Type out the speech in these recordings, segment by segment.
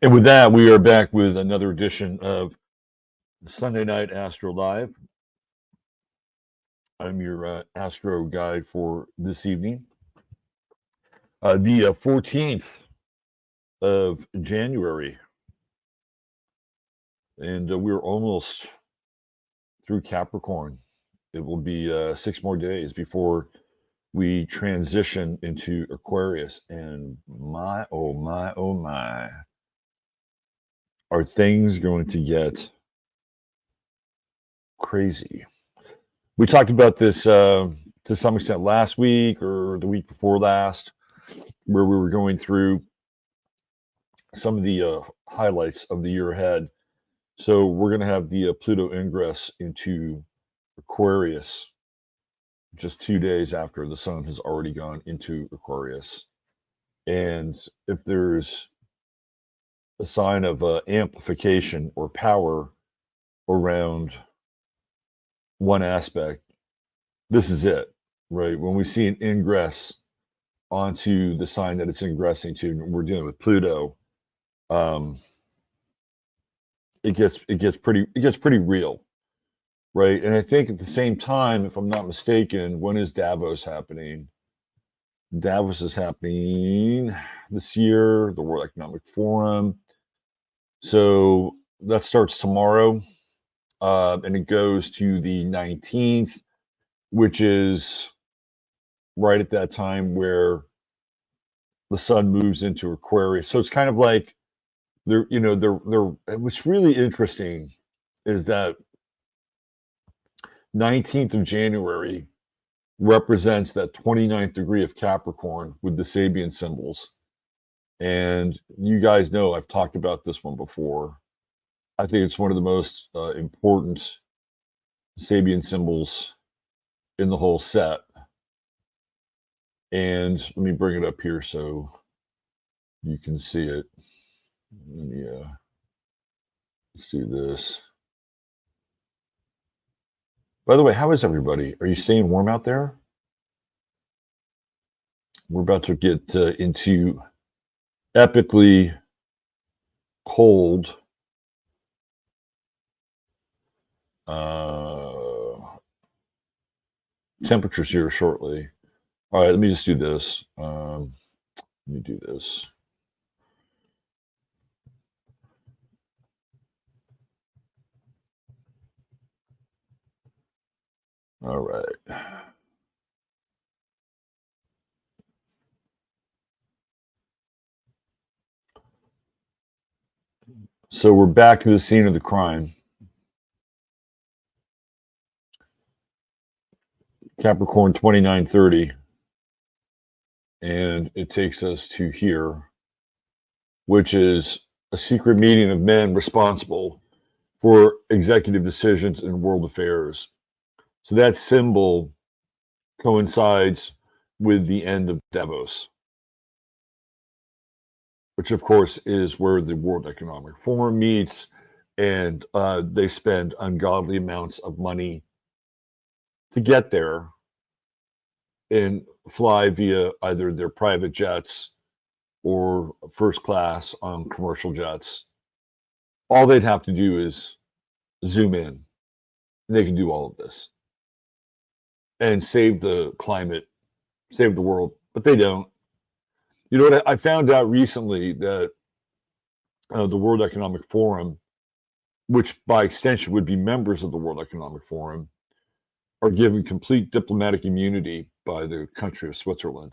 And with that, we are back with another edition of Sunday Night Astro Live. I'm your Astro guide for this evening. The 14th of January. And we're almost through Capricorn. It will be 6 more days before we transition into Aquarius. And my, oh my, oh my. Are things going to get crazy? We talked about this to some extent last week or the week before last, where we were going through some of the highlights of the year ahead. So we're going to have the Pluto ingress into Aquarius just 2 days after the sun has already gone into Aquarius. And if there's a sign of amplification or power around one aspect, this is it, right? When we see an ingress onto the sign that it's ingressing to, we're dealing with Pluto, it gets pretty real, right? And I think at the same time, if I'm not mistaken, when is Davos happening? Davos is happening this year, the World Economic Forum. So that starts tomorrow, and it goes to the 19th, which is right at that time where the sun moves into Aquarius. So it's kind of like what's really interesting is that 19th of January represents that 29th degree of Capricorn with the Sabian symbols. And you guys know I've talked about this one before. I think it's one of the most important Sabian symbols in the whole set. And let me bring it up here so you can see it. Let me, let's do this. By the way, how is everybody? Are you staying warm out there? We're about to get into epically cold temperatures here shortly. All right, let me just do this. Let me do this. All right. So we're back to the scene of the crime. Capricorn 2930. And it takes us to here, which is a secret meeting of men responsible for executive decisions in world affairs. So that symbol coincides with the end of Davos, which of course is where the World Economic Forum meets, and they spend ungodly amounts of money to get there and fly via either their private jets or first class on commercial jets. All they'd have to do is zoom in, and they can do all of this and save the climate, save the world, but they don't. You know what? I found out recently that the World Economic Forum, which by extension would be members of the World Economic Forum, are given complete diplomatic immunity by the country of Switzerland.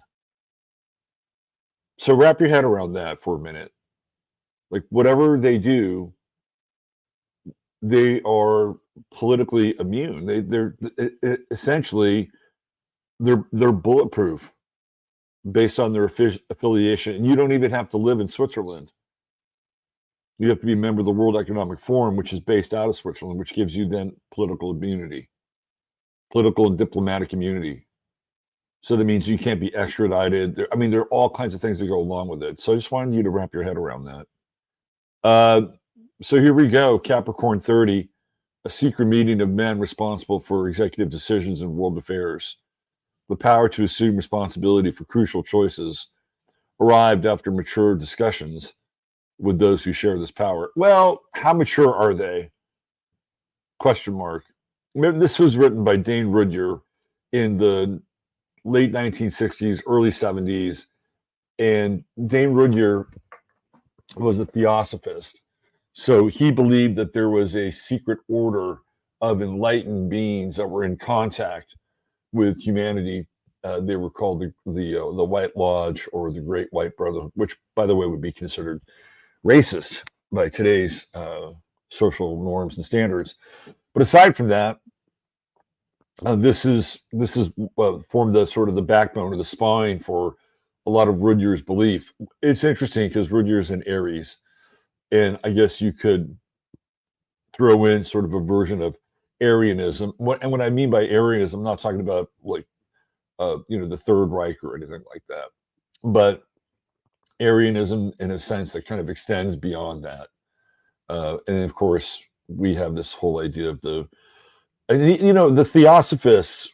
So wrap your head around that for a minute. Like whatever they do, they are politically immune. They're essentially they're bulletproof based on their affiliation. And you don't even have to live in Switzerland. You have to be a member of the World Economic Forum, which is based out of Switzerland, which gives you then political immunity, political and diplomatic immunity. So that means you can't be extradited. I mean, there are all kinds of things that go along with it. So I just wanted you to wrap your head around that. So here we go, Capricorn 30, a secret meeting of men responsible for executive decisions in world affairs. The power to assume responsibility for crucial choices arrived after mature discussions with those who share this power. Well, how mature are they? Question mark. This was written by Dane Rudhyar in the late 1960s, early 70s. And Dane Rudhyar was a theosophist. So he believed that there was a secret order of enlightened beings that were in contact with humanity. They were called the White Lodge or the Great White Brotherhood, which, by the way, would be considered racist by today's social norms and standards. But aside from that, this is formed the sort of the backbone or the spine for a lot of Rudhyar's belief. It's interesting because Rudhyar's in Aries, and I guess you could throw in sort of a version of Arianism. What I mean by Arianism, I'm not talking about like the Third Reich or anything like that, but Arianism in a sense that kind of extends beyond that. And of course, we have this whole idea of the Theosophists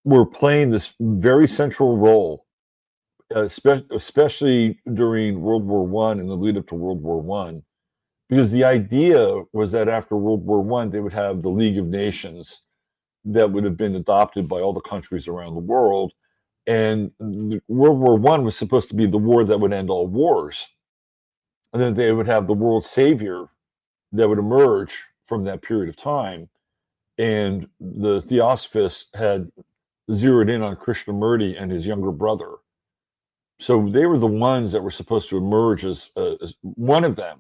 were playing this very central role, especially during World War One and the lead up to World War One, because the idea was that after World War One, they would have the League of Nations that would have been adopted by all the countries around the world. And World War One was supposed to be the war that would end all wars. And then they would have the world savior that would emerge from that period of time. And the Theosophists had zeroed in on Krishnamurti and his younger brother. So they were the ones that were supposed to emerge as one of them.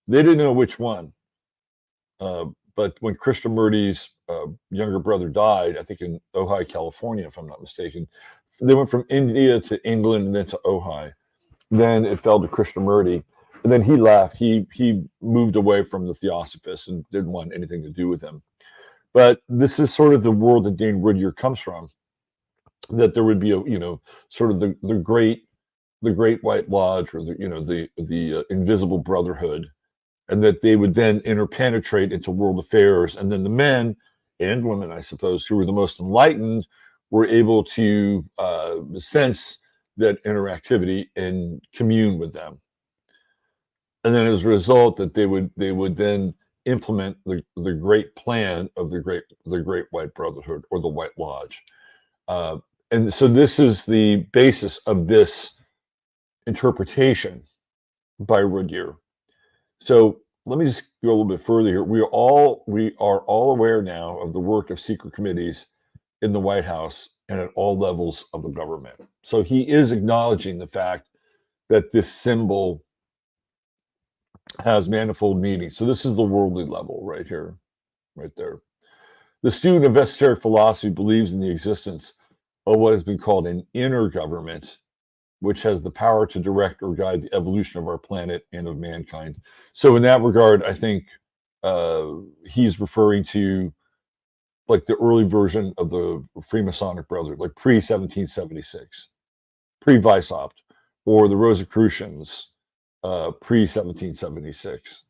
They didn't know which one. But when Krishnamurti's younger brother died, I think in Ojai, California, if I'm not mistaken, they went from India to England and then to Ojai. Then it fell to Krishnamurti. And then he left. He moved away from the Theosophists and didn't want anything to do with them. But this is sort of the world that Dane Rudhyar comes from. That there would be sort of the great White Lodge or the invisible brotherhood, and that they would then interpenetrate into world affairs, and then the men and women, I suppose, who were the most enlightened, were able to sense that interactivity and commune with them. And then as a result, that they would then implement the great plan of the great White Brotherhood or the White Lodge. And so this is the basis of this interpretation by Rudhyar. So let me just go a little bit further here. We are all aware now of the work of secret committees in the White House and at all levels of the government. So he is acknowledging the fact that this symbol has manifold meanings. So this is the worldly level right here, right there. The student of esoteric philosophy believes in the existence of what has been called an inner government, which has the power to direct or guide the evolution of our planet and of mankind. So in that regard, I think he's referring to like the early version of the Freemasonic Brotherhood, like pre-1776, pre-Weishaupt, or the Rosicrucians, pre-1776.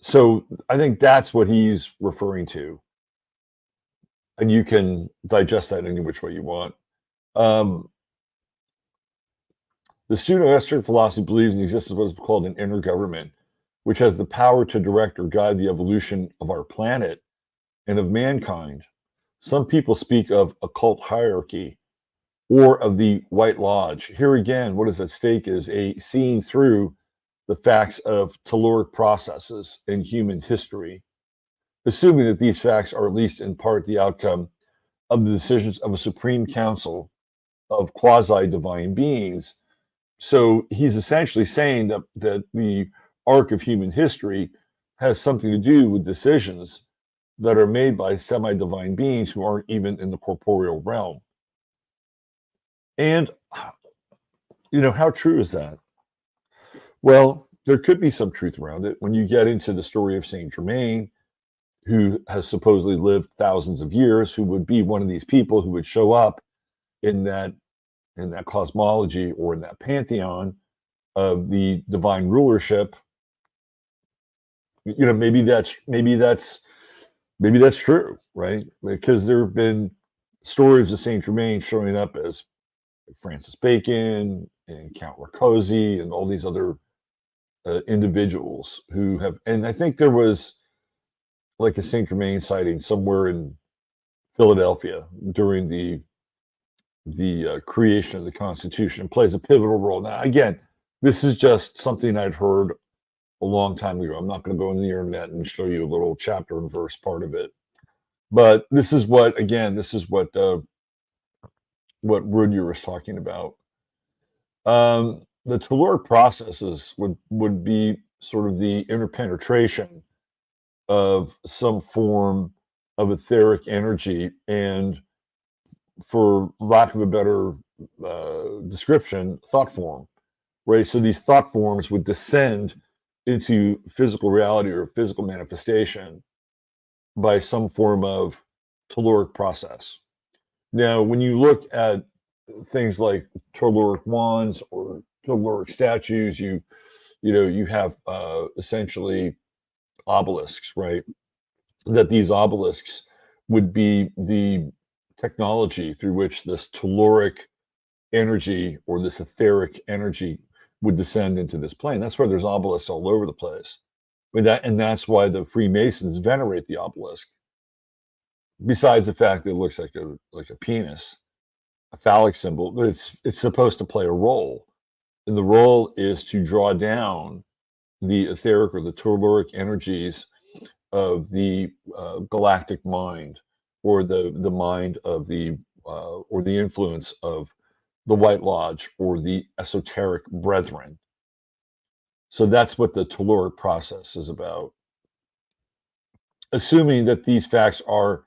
So I think that's what he's referring to. And you can digest that any which way you want. The student of esoteric philosophy believes in the existence of what is called an inner government, which has the power to direct or guide the evolution of our planet and of mankind. Some people speak of occult hierarchy or of the White Lodge. Here again, what is at stake is a seeing through the facts of telluric processes in human history, assuming that these facts are at least in part the outcome of the decisions of a supreme council of quasi-divine beings. So he's essentially saying that the arc of human history has something to do with decisions that are made by semi-divine beings who aren't even in the corporeal realm. And, how true is that? Well, there could be some truth around it. When you get into the story of Saint Germain, who has supposedly lived thousands of years, who would be one of these people who would show up in that cosmology or in that pantheon of the divine rulership. Maybe that's true, right? Because there have been stories of Saint Germain showing up as Francis Bacon and Count Rákóczi and all these other individuals who have, and I think there was like a Saint Germain sighting somewhere in Philadelphia during the creation of the Constitution. It plays a pivotal role. Now, again, this is just something I'd heard a long time ago. I'm not going to go on the internet and show you a little chapter and verse part of it. But this is what, again, this is what Rudyard was talking about. The telluric processes would be sort of the interpenetration of some form of etheric energy, and for lack of a better description, thought form, right? So these thought forms would descend into physical reality or physical manifestation by some form of telluric process. Now, when you look at things like telluric wands or telluric statues, you have essentially obelisks, right? That these obelisks would be the technology through which this telluric energy or this etheric energy would descend into this plane. That's why there's obelisks all over the place. And that's why the Freemasons venerate the obelisk. Besides the fact that it looks like a penis, a phallic symbol, but it's supposed to play a role. And the role is to draw down the etheric or the telluric energies of the galactic mind, or the mind of the or the influence of the White Lodge or the esoteric brethren. So that's what the telluric process is about. Assuming that these facts are,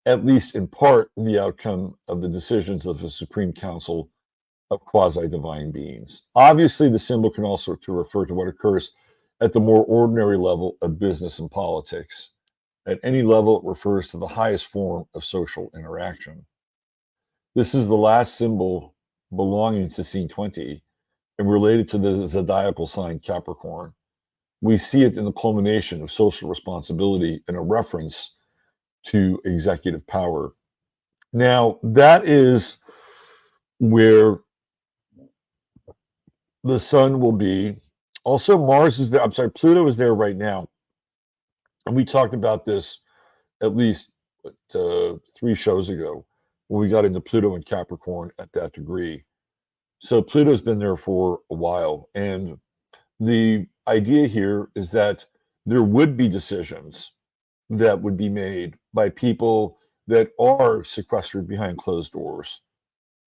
at least in part, the outcome of the decisions of the Supreme Council of quasi-divine beings. Obviously, the symbol can also refer to what occurs at the more ordinary level of business and politics. At any level, it refers to the highest form of social interaction. This is the last symbol belonging to scene 20 and related to the zodiacal sign Capricorn. We see it in the culmination of social responsibility and a reference to executive power. Now, that is where the sun will be. Also, Mars is there. I'm sorry, Pluto is there right now. And we talked about this at least 3 shows ago when we got into Pluto and Capricorn at that degree. So Pluto's been there for a while. And the idea here is that there would be decisions that would be made by people that are sequestered behind closed doors,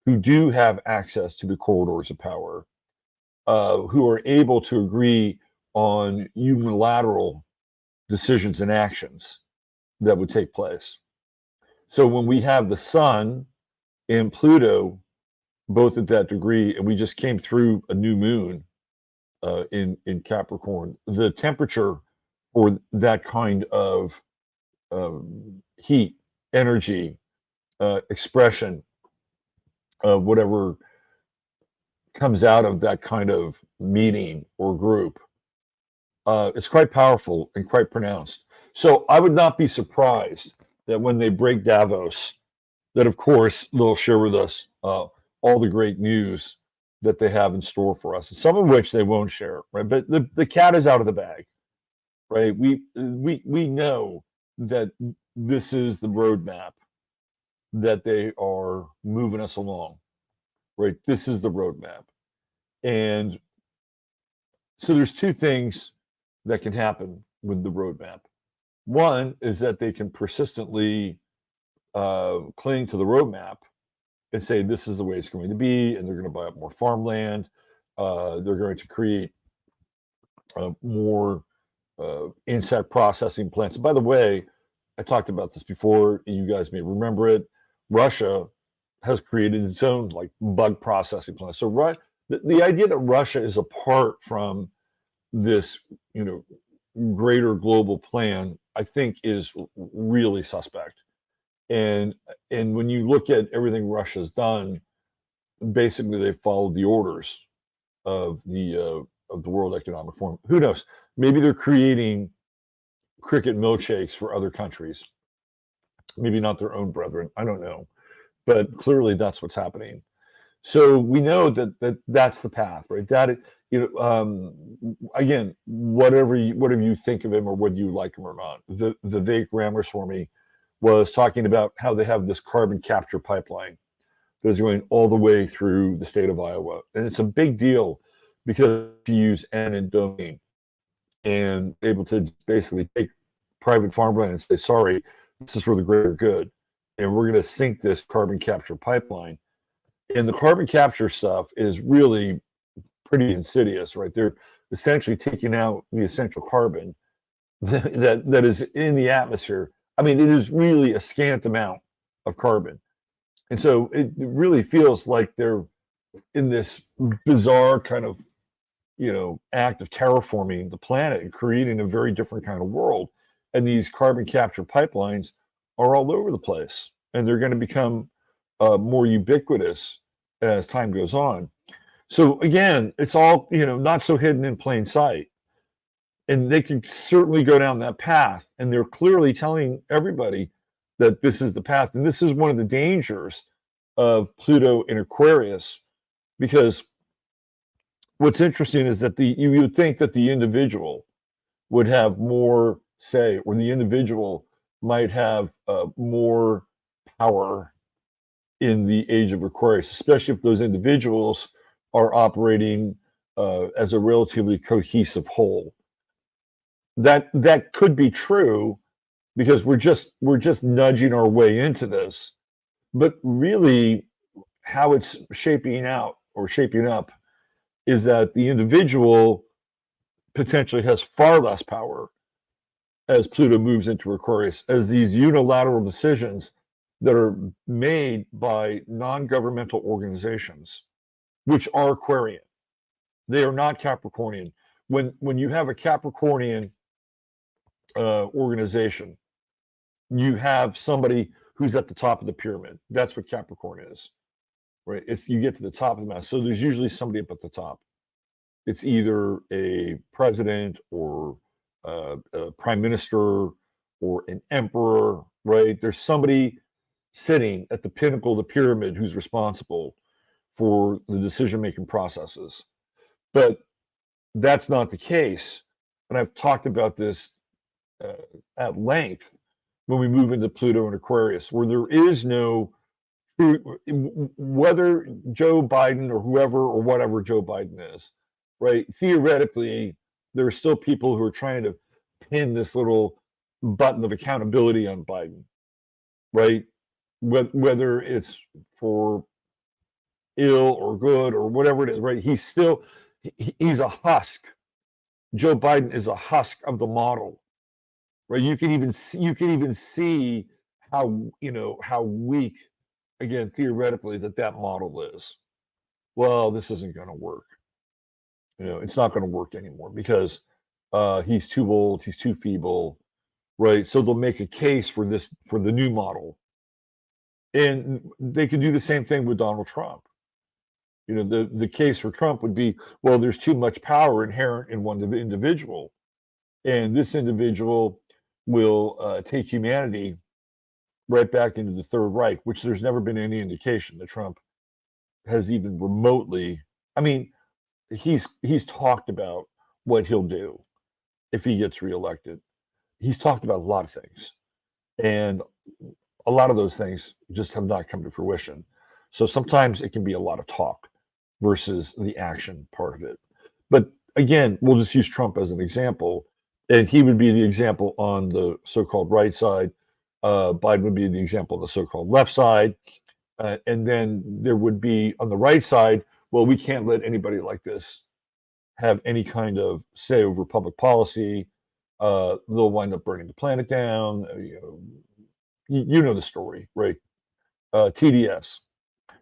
who do have access to the corridors of power, who are able to agree on unilateral decisions and actions that would take place. So when we have the sun and Pluto both at that degree, and we just came through a new moon in Capricorn, the temperature for that kind of heat, energy, expression of whatever comes out of that kind of meeting or group, it's quite powerful and quite pronounced. So I would not be surprised that when they break Davos, that of course they'll share with us all the great news that they have in store for us, some of which they won't share, right? But the cat is out of the bag, right? We know that this is the roadmap that they are moving us along, right? This is the roadmap. And so there's 2 things that can happen with the roadmap. One is that they can persistently cling to the roadmap and say this is the way it's going to be, and they're going to buy up more farmland. They're going to create more insect processing plants. By the way, I talked about this before. You guys may remember it. Russia has created its own like bug processing plant. So the idea that Russia is apart from this, greater global plan, I think is really suspect. And when you look at everything Russia's done, basically they followed the orders of the World Economic Forum. Who knows? Maybe they're creating cricket milkshakes for other countries. Maybe not their own brethren. I don't know. But clearly that's what's happening. So we know that's the path, right? Again, whatever you think of him or whether you like him or not, the Vivek Ramaswamy was talking about how they have this carbon capture pipeline that's going all the way through the state of Iowa, and it's a big deal because you use eminent domain and able to basically take private farmland and say, sorry, this is for the greater good, and we're going to sink this carbon capture pipeline. And the carbon capture stuff is really pretty insidious, right? They're essentially taking out the essential carbon that is in the atmosphere. I mean, it is really a scant amount of carbon. And so it really feels like they're in this bizarre kind of, act of terraforming the planet and creating a very different kind of world. And these carbon capture pipelines are all over the place, and they're going to become more ubiquitous as time goes on. So again, it's all, not so hidden in plain sight. And they can certainly go down that path. And they're clearly telling everybody that this is the path. And this is one of the dangers of Pluto in Aquarius, because what's interesting is that you would think that the individual would have more say, or the individual might have more power in the age of Aquarius, especially if those individuals are operating as a relatively cohesive whole. That could be true because we're just nudging our way into this, but really how it's shaping out or shaping up is that the individual potentially has far less power as Pluto moves into Aquarius, as these unilateral decisions that are made by non-governmental organizations, which are Aquarian. They are not Capricornian. When you have a Capricornian organization, you have somebody who's at the top of the pyramid. That's what Capricorn is, right? If you get to the top of the mountain, so there's usually somebody up at the top. It's either a president or a prime minister or an emperor, right? There's somebody sitting at the pinnacle of the pyramid who's responsible for the decision-making processes. But that's not the case. And I've talked about this at length when we move into Pluto and Aquarius, where there is no, whether Joe Biden or whoever or whatever Joe Biden is, right? Theoretically, there are still people who are trying to pin this little button of accountability on Biden, right? Whether it's for ill or good or whatever it is, right? He's a husk. Joe Biden is a husk of the model, right? You can even see how weak, again, theoretically, that model is. Well, this isn't going to work. It's not going to work anymore because he's too old, he's too feeble, right? So they'll make a case for the new model. And they could do the same thing with Donald Trump. The case for Trump would be, well, there's too much power inherent in one individual, and this individual will take humanity right back into the Third Reich, which there's never been any indication that Trump has even remotely. I mean, he's talked about what he'll do if he gets reelected. He's talked about a lot of things, and a lot of those things just have not come to fruition. So sometimes it can be a lot of talk versus the action part of it. But again, we'll just use Trump as an example, and he would be the example on the so-called right side. Biden would be the example on the so-called left side. And then there would be on the right side, well, we can't let anybody like this have any kind of say over public policy. They'll wind up burning the planet down. You know the story, right? TDS.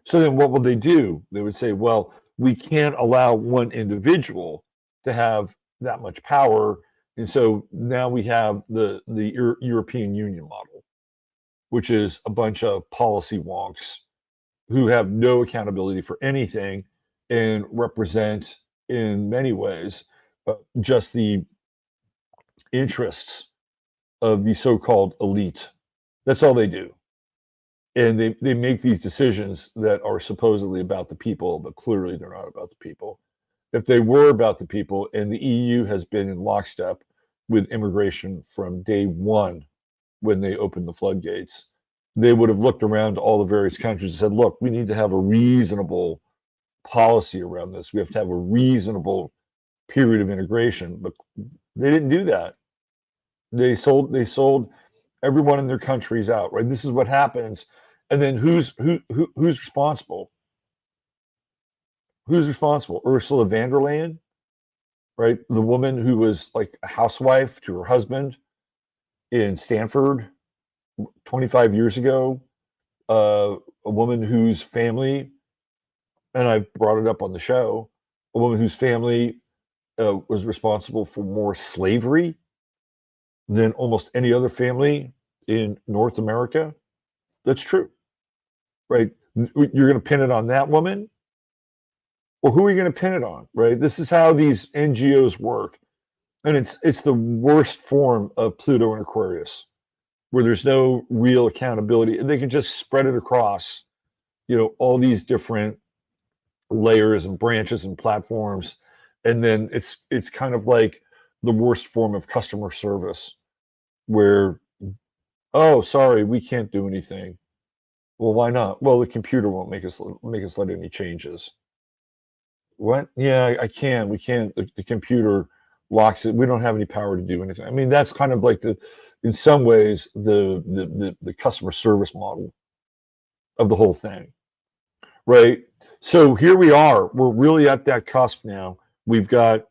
So then what will they do? They would say, well, we can't allow one individual to have that much power. And so now we have the European Union model, which is a bunch of policy wonks who have no accountability for anything and represent, in many ways, just the interests of the so-called elite. That's all they do. and they make these decisions that are supposedly about the people, but clearly they're not about the people. If they were about the people, and the EU has been in lockstep with immigration from day one when they opened the floodgates, they would have looked around to all the various countries and said, look, we need to have a reasonable policy around this. We have to have a reasonable period of integration. But they didn't do that. They sold everyone in their countries out, right? This is what happens. And then who's responsible? Who's responsible? Ursula von der Leyen, right? The woman who was like a housewife to her husband in Stanford 25 years ago, a woman whose family, and I've brought it up on the show, a woman whose family was responsible for more slavery than almost any other family in North America. That's true, right? You're going to pin it on that woman? Or who are you going to pin it on, right? This is how these NGOs work. And it's the worst form of Pluto and Aquarius, where there's no real accountability. And they can just spread it across, all these different layers and branches and platforms. And then it's kind of like the worst form of customer service, where, oh, sorry, we can't do anything. Well, why not? Well, the computer won't make us let any changes. What? Yeah, I can. We can't. The computer locks it. We don't have any power to do anything. I mean, that's kind of like in some ways, the customer service model of the whole thing, right? So here we are. We're really at that cusp now. We've got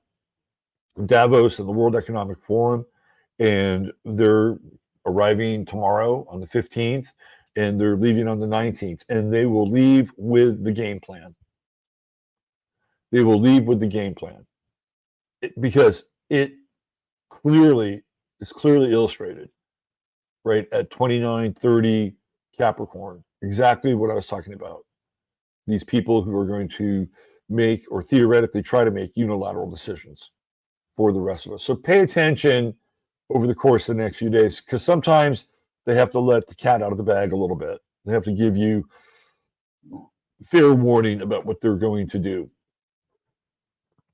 Davos and the World Economic Forum, and they're arriving tomorrow on the 15th, and they're leaving on the 19th, and they will leave with the game plan. They will leave with the game plan because it is clearly illustrated, right, at 2930 Capricorn, exactly what I was talking about. These people who are going to make, or theoretically try to make, unilateral decisions for the rest of us. So pay attention over the course of the next few days, because sometimes they have to let the cat out of the bag a little bit. They have to give you fair warning about what they're going to do.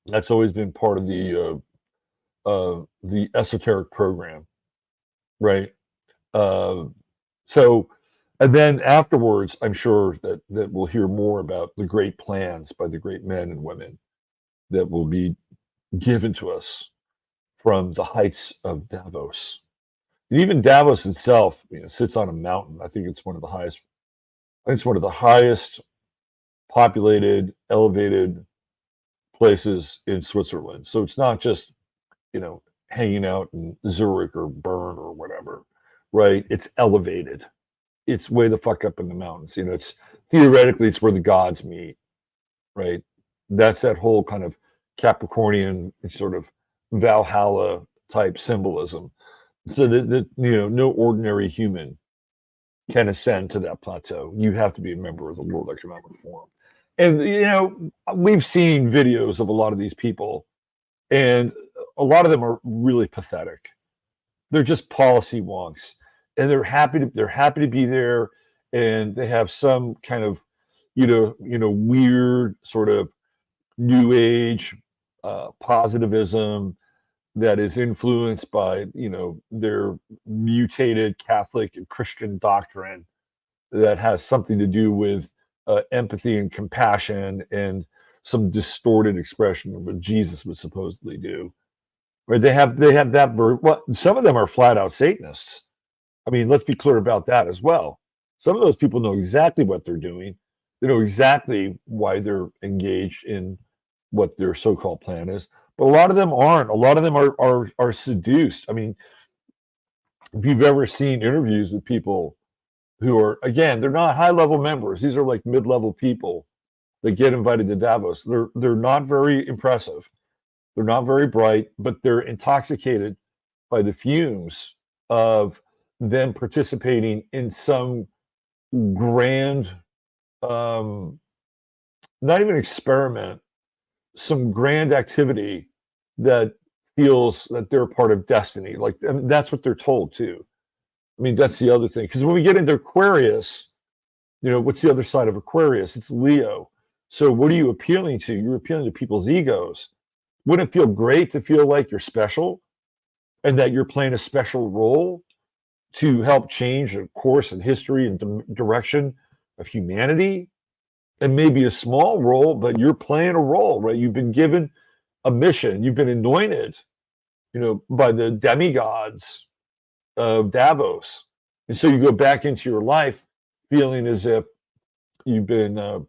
That's always been part of the esoteric program, right? So, and then afterwards, I'm sure that we'll hear more about the great plans by the great men and women that will be given to us from the heights of Davos. And even Davos itself, sits on a mountain. I think it's one of the highest. I think it's one of the highest populated, elevated places in Switzerland. So it's not just, hanging out in Zurich or Bern or whatever, right? It's elevated. It's way the fuck up in the mountains. It's theoretically, it's where the gods meet, right? That's that whole kind of Capricornian sort of Valhalla type symbolism. So that no ordinary human can ascend to that plateau. You have to be a member of the World Economic Forum. And, we've seen videos of a lot of these people, and a lot of them are really pathetic. They're just policy wonks, and they're happy to be there, and they have some kind of, weird sort of new age positivism that is influenced by, their mutated Catholic and Christian doctrine that has something to do with empathy and compassion and some distorted expression of what Jesus would supposedly do. Right? They have that well, some of them are flat out Satanists. I mean, let's be clear about that as well. Some of those people know exactly what they're doing. They know exactly why they're engaged in what their so-called plan is. But a lot of them aren't. A lot of them are seduced. I mean, if you've ever seen interviews with people who are, again, they're not high-level members. These are like mid-level people that get invited to Davos. They're not very impressive. They're not very bright, but they're intoxicated by the fumes of them participating in some grand, not even experiment, some grand activity that feels that they're part of destiny. Like, I mean, that's what they're told too. I mean, that's the other thing. Because when we get into Aquarius, What's the other side of Aquarius? It's Leo. So what are you appealing to? You're appealing to people's egos. Wouldn't it feel great to feel like you're special and that you're playing a special role to help change the course and history and direction of humanity? And maybe a small role, but you're playing a role, right? You've been given a mission. You've been anointed, by the demigods of Davos. And so you go back into your life feeling as if you've been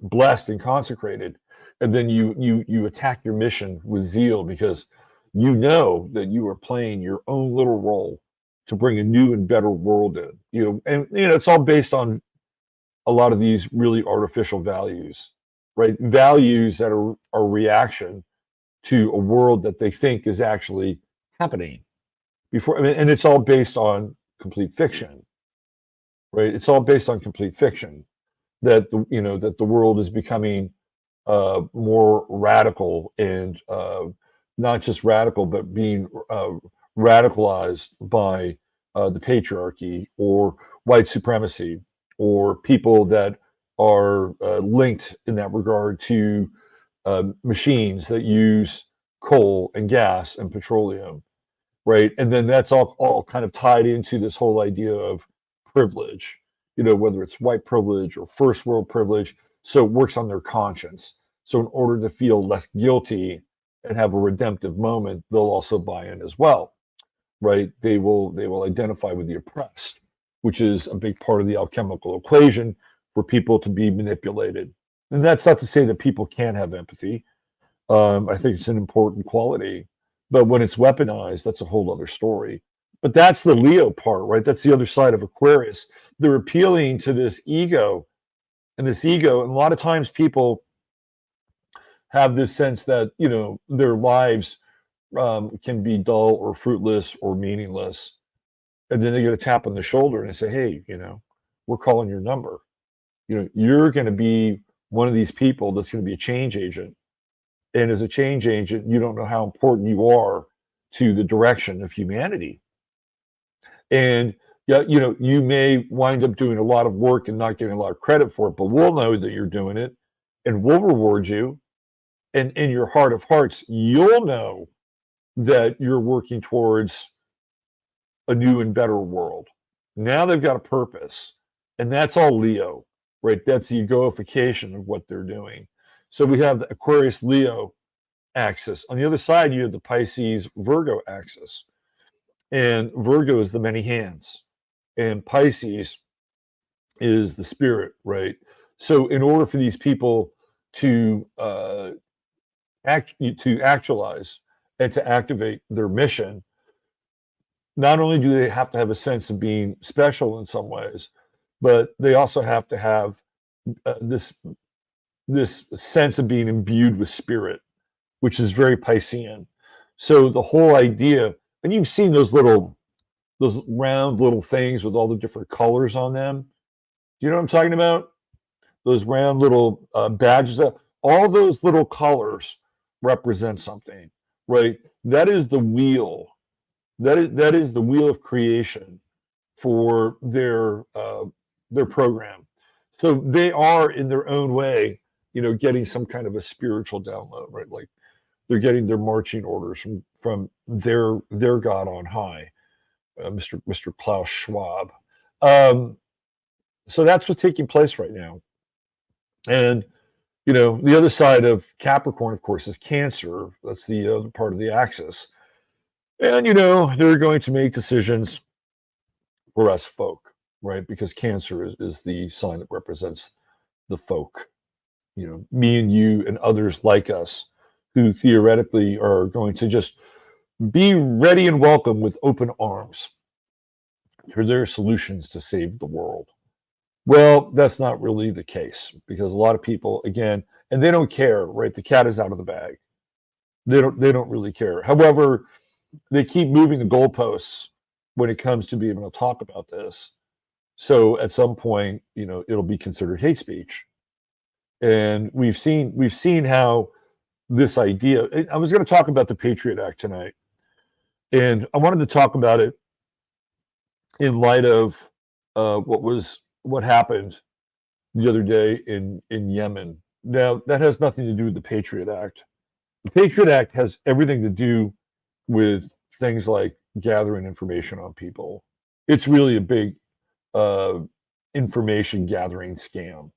blessed and consecrated, and then you attack your mission with zeal because you know that you are playing your own little role to bring a new and better world in. And it's all based on a lot of these really artificial values, right? Values that are a reaction to a world that they think is actually happening before. And it's all based on complete fiction, right? It's all based on complete fiction that the world is becoming more radical and not just radical, but being radicalized by the patriarchy or white supremacy or people that are linked in that regard to machines that use coal and gas and petroleum, right? And then that's all kind of tied into this whole idea of privilege, whether it's white privilege or first world privilege. So it works on their conscience. So in order to feel less guilty and have a redemptive moment, they'll also buy in as well, right? They will identify with the oppressed, which is a big part of the alchemical equation for people to be manipulated. And that's not to say that people can't have empathy. I think it's an important quality, but when it's weaponized, that's a whole other story. But that's the Leo part, right? That's the other side of Aquarius. They're appealing to this ego, and a lot of times people have this sense that their lives can be dull or fruitless or meaningless, and then they get a tap on the shoulder and they say, "Hey, we're calling your number. You're going to be one of these people that's going to be a change agent, and as a change agent, you don't know how important you are to the direction of humanity." And yeah, you may wind up doing a lot of work and not getting a lot of credit for it, but we'll know that you're doing it, and we'll reward you. And in your heart of hearts, you'll know that you're working towards a new and better world. Now they've got a purpose, and that's all Leo, right? That's the egoification of what they're doing. So we have the Aquarius Leo axis. On the other side, you have the Pisces Virgo axis. And Virgo is the many hands, and Pisces is the spirit, right? So in order for these people to actualize and to activate their mission, not only do they have to have a sense of being special in some ways, but they also have to have this sense of being imbued with spirit, which is very Piscean. So the whole idea, and you've seen those round little things with all the different colors on them. Do you know what I'm talking about? Those round little badges. All those little colors represent something, right? That is the wheel. That is the wheel of creation for their program. So they are, in their own way, getting some kind of a spiritual download, right? Like they're getting their marching orders from their God on high, Mr. Klaus Schwab. So that's what's taking place right now. And the other side of Capricorn, of course, is Cancer. That's the other part of the axis. And they're going to make decisions for us folk, right? Because Cancer is the sign that represents the folk. Me and you and others like us, who theoretically are going to just be ready and welcome with open arms for their solutions to save the world. Well, that's not really the case, because a lot of people, again, and they don't care, right? The cat is out of the bag. They don't really care. However, they keep moving the goalposts when it comes to being able to talk about this. So at some point, it'll be considered hate speech. And we've seen how this idea, I was going to talk about the Patriot Act tonight, and I wanted to talk about it in light of what was what happened the other day in Yemen. Now, that has nothing to do with the Patriot Act. The Patriot Act has everything to do with things like gathering information on people. It's really a big information gathering scam,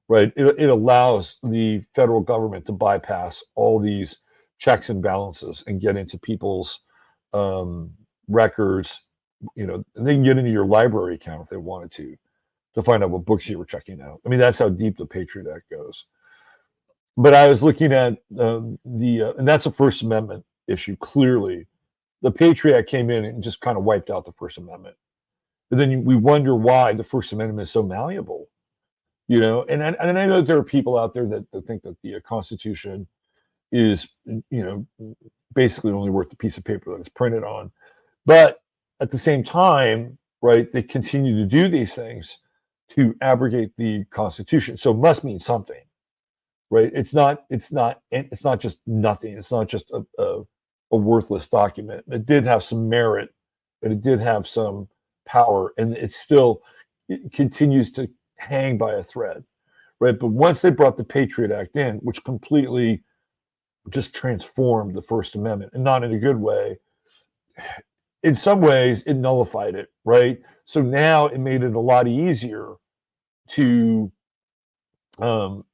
right? It allows the federal government to bypass all these checks and balances and get into people's records. And they can get into your library account if they wanted to find out what books you were checking out. I mean, that's how deep the Patriot Act goes. But I was looking at and that's a First Amendment issue. Clearly, the Patriot Act came in and just kind of wiped out the First Amendment. But then we wonder why the First Amendment is so malleable, And I know there are people out there that think that the Constitution is, basically only worth the piece of paper that it's printed on. But at the same time, right, they continue to do these things to abrogate the Constitution. So it must mean something, right? It's not just nothing. It's not just a worthless document. It did have some merit, and it did have some power, and it continues to hang by a thread, right? But once they brought the Patriot Act in, which completely just transformed the First Amendment, and not in a good way, in some ways it nullified it, right? So now it made it a lot easier to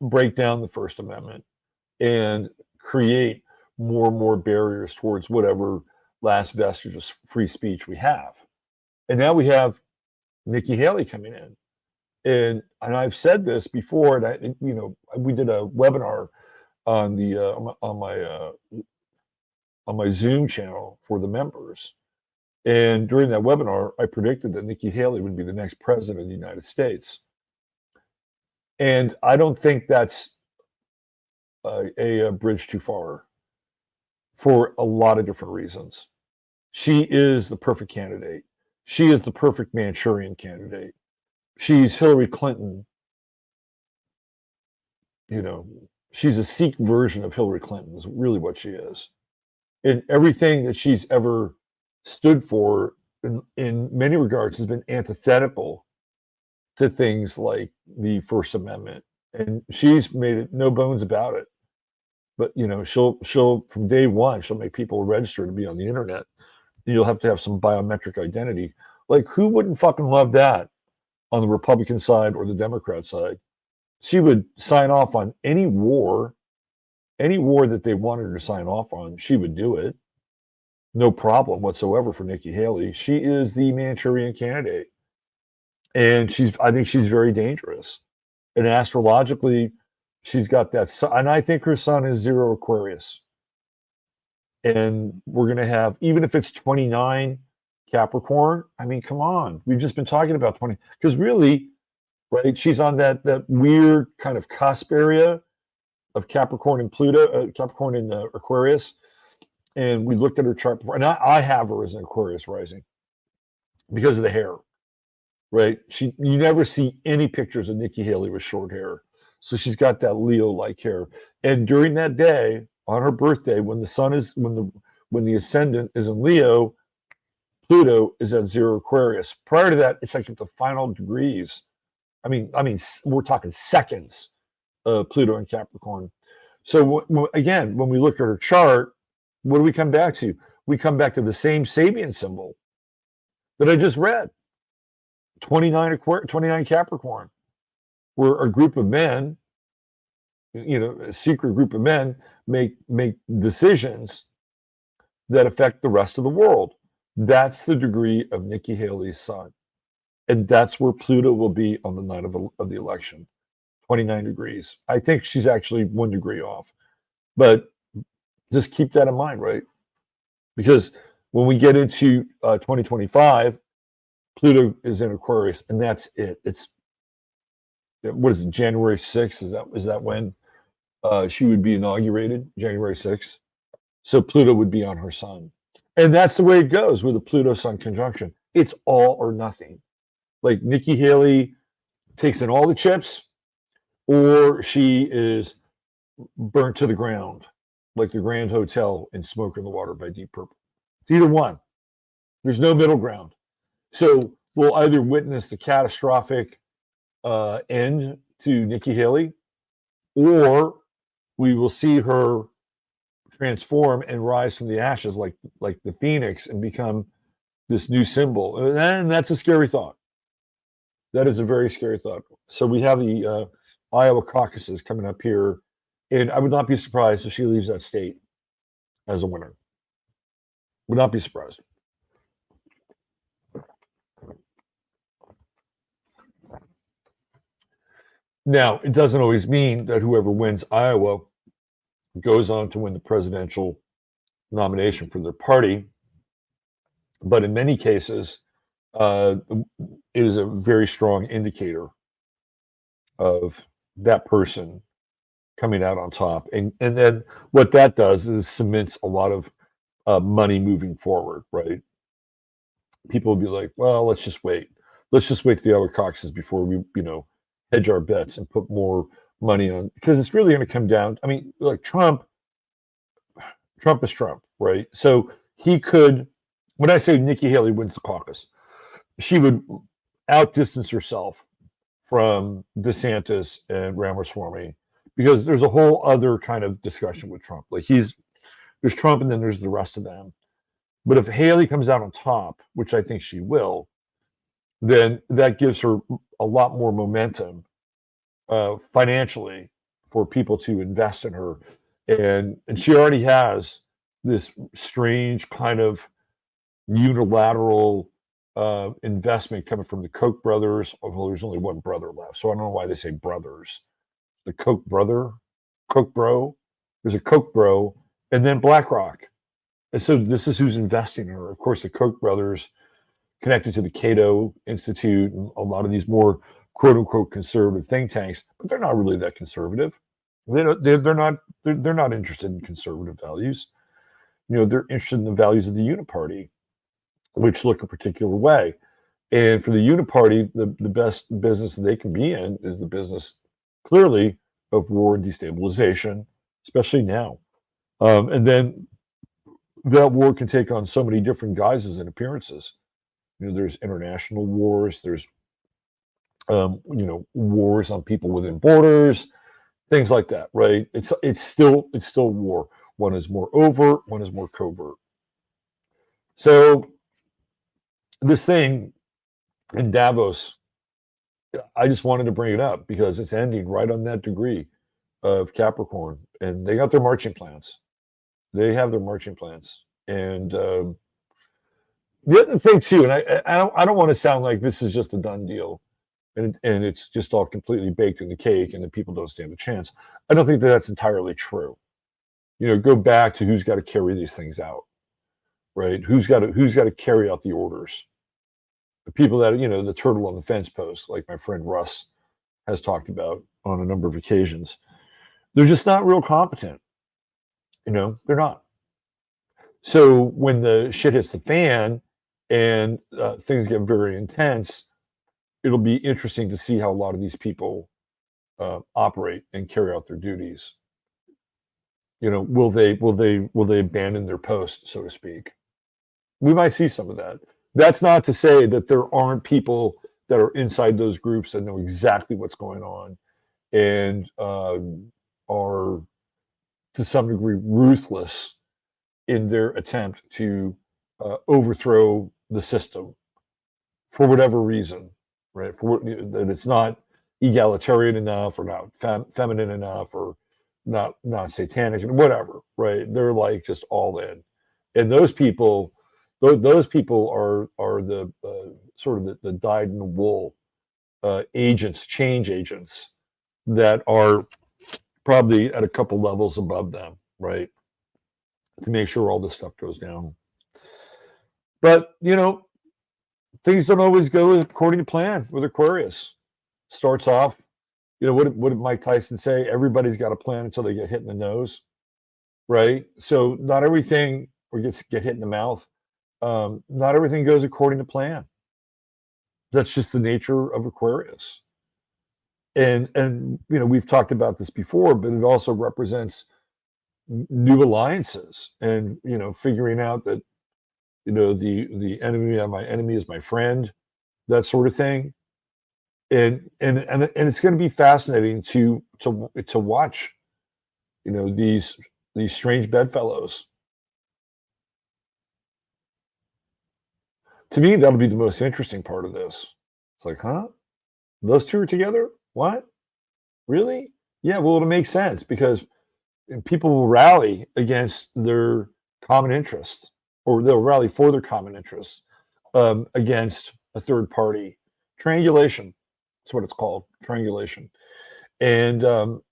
break down the First Amendment and create more and more barriers towards whatever last vestige of free speech we have. And now we have Nikki Haley coming in. And I've said this before, and we did a webinar on the on my Zoom channel for the members. And during that webinar, I predicted that Nikki Haley would be the next president of the United States. And I don't think that's a bridge too far for a lot of different reasons. She is the perfect candidate. She is the perfect Manchurian candidate. She's Hillary Clinton. She's a Sikh version of Hillary Clinton is really what she is. And everything that she's ever stood for in many regards has been antithetical to things like the First Amendment. And she's made it no bones about it. But she'll from day one, she'll make people register to be on the internet. You'll have to have some biometric identity. Like, who wouldn't fucking love that on the Republican side or the Democrat side? She would sign off on any war that they wanted her to sign off on. She would do it. No problem whatsoever for Nikki Haley. She is the Manchurian candidate. And I think she's very dangerous. And astrologically, she's got that sun, and I think her sun is 0 Aquarius. And we're going to have, even if it's 29 Capricorn, I mean, come on. We've just been talking about 20, because really, right, she's on that weird kind of cusp area of Capricorn and Pluto, Capricorn and Aquarius. And we looked at her chart before, and I have her as an Aquarius rising because of the hair, right? You never see any pictures of Nikki Haley with short hair. So she's got that Leo-like hair. And during that day, on her birthday, when the sun is, when the ascendant is in Leo, Pluto is at 0 Aquarius. Prior to that, it's like at the final degrees. I mean, we're talking seconds of Pluto and Capricorn. So again, when we look at her chart, what do we come back to? We come back to the same Sabian symbol that I just read. 29 Capricorn, where a group of men, a secret group of men make decisions that affect the rest of the world. That's the degree of Nikki Haley's sun. And that's where Pluto will be on the night of the election, 29 degrees. I think she's actually 1 degree off. But just keep that in mind, right? Because when we get into 2025, Pluto is in Aquarius, and that's it. What is it, January 6th? Is that when she would be inaugurated, January 6th? So Pluto would be on her sun. And that's the way it goes with a Pluto-Sun conjunction. It's all or nothing. Like, Nikki Haley takes in all the chips, or she is burnt to the ground, like the Grand Hotel in Smoke in the Water by Deep Purple. It's either one. There's no middle ground. So we'll either witness the catastrophic end to Nikki Haley, or we will see her transform and rise from the ashes like the phoenix and become this new symbol. And that's a scary thought. That is a very scary thought. So we have the Iowa caucuses coming up here, and I would not be surprised if she leaves that state as a winner. Would not be surprised. Now, it doesn't always mean that whoever wins Iowa goes on to win the presidential nomination for their party. But in many cases, it is a very strong indicator of that person coming out on top. And then what that does is cements a lot of money moving forward, right? People will be like, well, let's just wait. Let's just wait to the other caucuses before we, hedge our bets and put more money on, because it's really going to come down. I mean, like Trump is Trump, right? So he could, when I say Nikki Haley wins the caucus, she would outdistance herself from DeSantis and Ramaswamy, because there's a whole other kind of discussion with Trump. Like there's Trump and then there's the rest of them. But if Haley comes out on top, which I think she will, then that gives her a lot more momentum financially for people to invest in her. And she already has this strange kind of unilateral investment coming from the Koch brothers. Well, there's only one brother left, so I don't know why they say brothers. The Koch bro. There's a Koch bro, and then BlackRock. And so this is who's investing in her. Of course, the Koch brothers connected to the Cato Institute and a lot of these more quote unquote conservative think tanks, but they're not really that conservative. They're not interested in conservative values. They're interested in the values of the Uniparty, which look a particular way. And for the Uniparty, the best business that they can be in is the business, clearly, of war and destabilization, especially now. And then that war can take on so many different guises and appearances. There's international wars. There's, wars on people within borders, things like that, right? It's still war. One is more overt, one is more covert. So this thing in Davos, I just wanted to bring it up because it's ending right on that degree of Capricorn, and they got their marching plans. They have their marching plans, and the other thing too, and I don't want to sound like this is just a done deal, and it's just all completely baked in the cake, and the people don't stand a chance. I don't think that that's entirely true. Go back to who's got to carry these things out, right? Who's got to carry out the orders? The people that the turtle on the fence post, like my friend Russ has talked about on a number of occasions. They're just not real competent. They're not. So when the shit hits the fan and things get very intense, it'll be interesting to see how a lot of these people operate and carry out their duties. Will they abandon their post, so to speak? We might see some of that. That's not to say that there aren't people that are inside those groups that know exactly what's going on and are to some degree ruthless in their attempt to overthrow the system for whatever reason, right? That it's not egalitarian enough, or not feminine enough, or not satanic, and whatever, right? They're like just all in, and those people are the sort of the dyed-in-the-wool agents, change agents that are probably at a couple levels above them, right? To make sure all this stuff goes down. But, things don't always go according to plan with Aquarius. Starts off, what did Mike Tyson say? Everybody's got a plan until they get hit in the nose, right? So not everything, or get hit in the mouth. Not everything goes according to plan. That's just the nature of Aquarius. And we've talked about this before, but it also represents new alliances and figuring out that the enemy of my enemy is my friend, that sort of thing. and it's going to be fascinating to watch, these strange bedfellows. To me, that'll be the most interesting part of this. It's like, huh? Those two are together? What? Really? Yeah, well, it'll make sense because people will rally against their common interests, or they'll rally for their common interests against a third party. Triangulation. That's what it's called, triangulation. And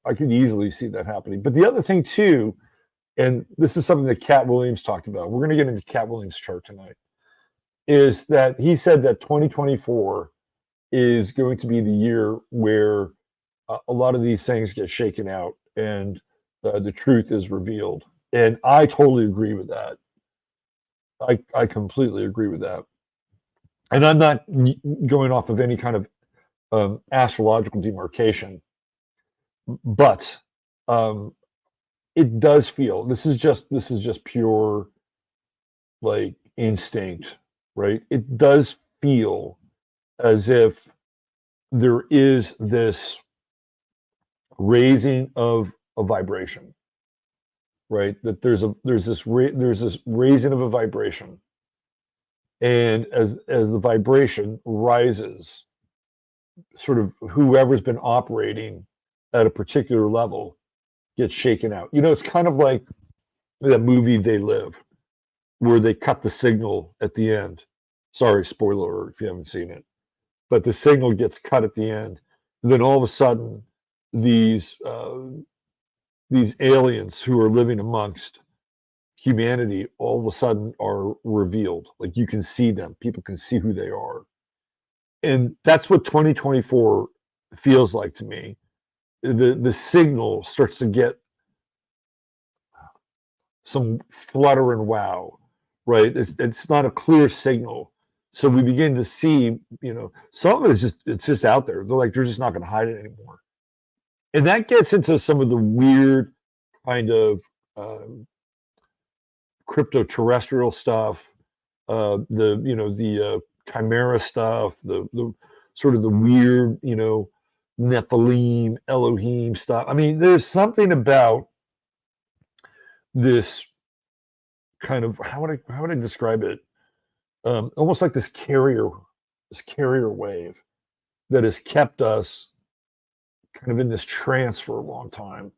I could easily see that happening. But the other thing too, and this is something that Katt Williams talked about. We're going to get into Katt Williams' chart tonight. Is that he said that 2024 is going to be the year where a lot of these things get shaken out and the truth is revealed. And I totally agree with that. I completely agree with that. And I'm not going off of any kind of astrological demarcation, but it does feel, this is just pure like instinct, right? It does feel as if there is this raising of a vibration, right? That there's this raising of a vibration, and as the vibration rises, sort of whoever's been operating at a particular level gets shaken out. It's kind of like that movie They Live, where they cut the signal at the end. Sorry, spoiler alert if you haven't seen it, but the signal gets cut at the end. And then all of a sudden, these aliens who are living amongst humanity all of a sudden are revealed. Like you can see them, people can see who they are. And that's what 2024 feels like to me. The signal starts to get some flutter and wow, right? It's not a clear signal. So we begin to see, some of it is just out there. They're just not going to hide it anymore. And that gets into some of the weird kind of crypto-terrestrial stuff, the chimera stuff, the sort of the weird, Nephilim, Elohim stuff. I mean, there's something about this kind of, how would I describe it? Almost like this carrier wave that has kept us kind of in this trance for a long time.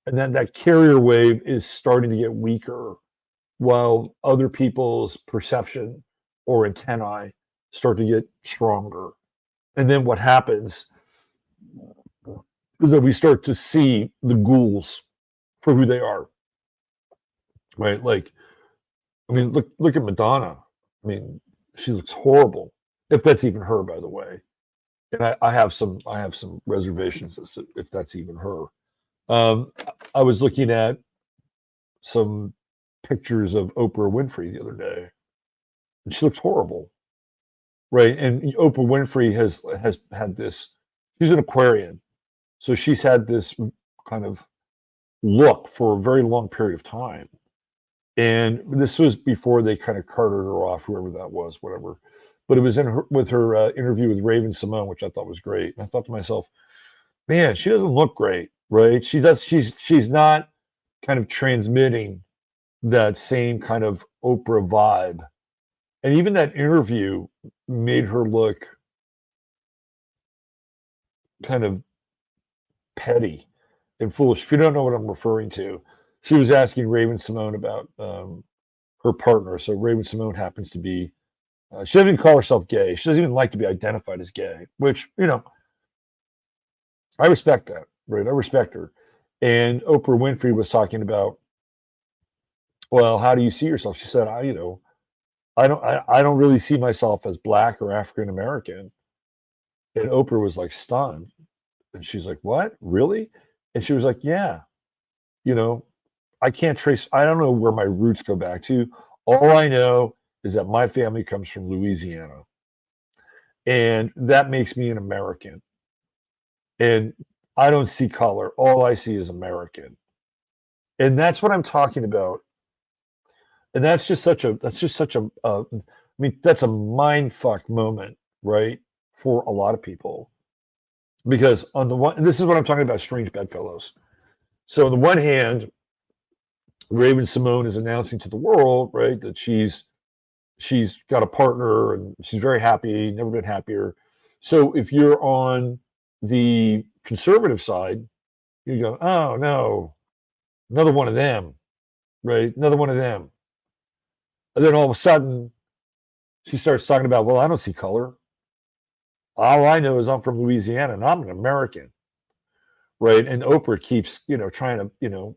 And then that carrier wave is starting to get weaker while other people's perception or antennae start to get stronger. And then what happens is that we start to see the ghouls for who they are, right? Like, I mean, look at Madonna. I mean, she looks horrible, if that's even her, by the way. And I have some reservations as to if that's even her. I was looking at some pictures of Oprah Winfrey the other day, and she looks horrible, right? And Oprah Winfrey has had this. She's an Aquarian, so she's had this kind of look for a very long period of time. And this was before they kind of carted her off, whoever that was, whatever. But it was with her interview with Raven-Symoné, which I thought was great. And I thought to myself, man, she doesn't look great, right? She's not kind of transmitting that same kind of Oprah vibe. And even that interview made her look kind of petty and foolish. If you don't know what I'm referring to, she was asking Raven-Symoné about her partner. So Raven-Symoné happens to be, she doesn't even call herself gay. She doesn't even like to be identified as gay, which, I respect that, right? I respect her. And Oprah Winfrey was talking about, well, how do you see yourself? She said, I don't really see myself as Black or African American. And Oprah was like stunned. And she's like, what? Really? And she was like, yeah, I don't know where my roots go back to. All I know is that my family comes from Louisiana. And that makes me an American. And I don't see color. All I see is American. And that's what I'm talking about. And that's just such a I mean, that's a mind fuck moment, right? For a lot of people. Because on the one, and this is what I'm talking about, strange bedfellows. So on the one hand, Raven Simone is announcing to the world, right, that she's got a partner and she's very happy, never been happier. So if you're on the conservative side, you go, oh no, another one of them, right? Another one of them. And then all of a sudden, she starts talking about, well, I don't see color. All I know is I'm from Louisiana and I'm an American, right? And Oprah keeps, trying to,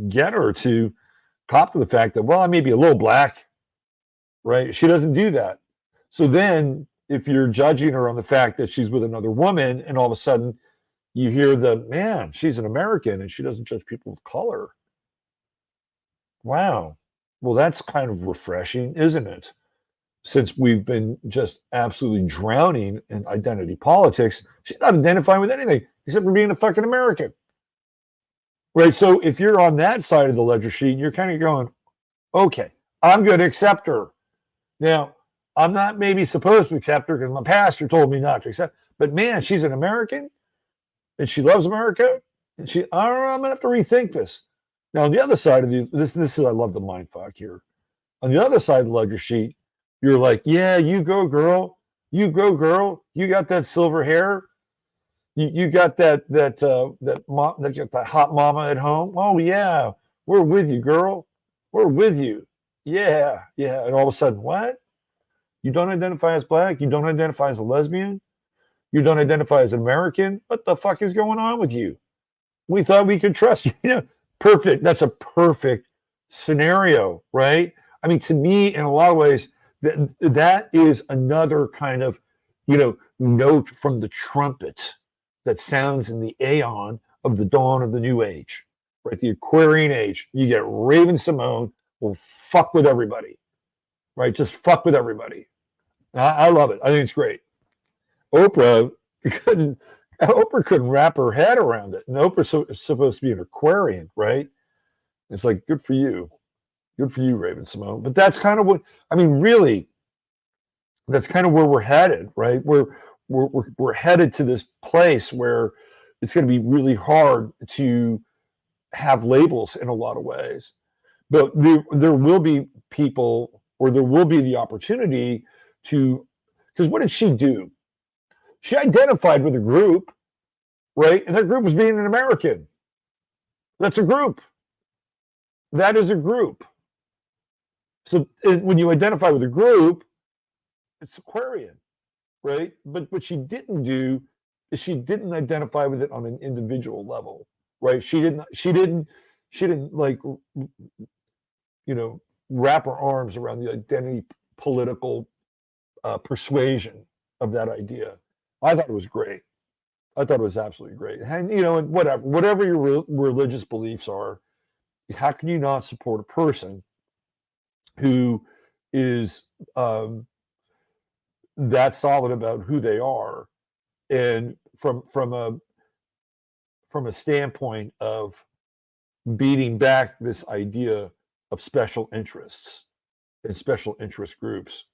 get her to cop to the fact that, well, I may be a little black, right? She doesn't do that. So then if you're judging her on the fact that she's with another woman and all of a sudden you hear man, she's an American and she doesn't judge people with color. Wow. Well, that's kind of refreshing, isn't it? Since we've been just absolutely drowning in identity politics, she's not identifying with anything except for being a fucking American. Right? So if you're on that side of the ledger sheet, you're kind of going, okay, I'm going to accept her. Now, I'm not maybe supposed to accept her because my pastor told me not to accept, but man, she's an American and she loves America. And I don't know, I'm going to have to rethink this. Now, on the other side of this is, I love the mind fuck here. On the other side of the ledger sheet, you're like, yeah, you go, girl. You go, girl. You got that silver hair. You got that hot mama at home. Oh yeah, we're with you, girl. We're with you. Yeah, yeah. And all of a sudden, what? You don't identify as black? You don't identify as a lesbian? You don't identify as American? What the fuck is going on with you? We thought we could trust you. Perfect. That's a perfect scenario, right? I mean, to me, in a lot of ways, that is another kind of, note from the trumpet that sounds in the aeon of the dawn of the new age, right? The Aquarian age. You get Raven Simone will fuck with everybody, right? Just fuck with everybody. I love it. I think it's great. Oprah couldn't wrap her head around it. And Oprah's supposed to be an Aquarian, right? It's like, good for you. Good for you, Raven Simone. But that's kind of really, that's kind of where we're headed, right? We're headed to this place where it's going to be really hard to have labels in a lot of ways. But there will be people, or there will be the opportunity to, because what did she do? She identified with a group, right? And that group was being an American. That's a group. That is a group. So when you identify with a group, it's Aquarian, right? But what she didn't do is she didn't identify with it on an individual level, right? She didn't like, wrap her arms around the identity political persuasion of that idea. I thought it was great. I thought it was absolutely great. And, and whatever your religious beliefs are, how can you not support a person who is that solid about who they are, and from a standpoint of beating back this idea of special interests and special interest groups?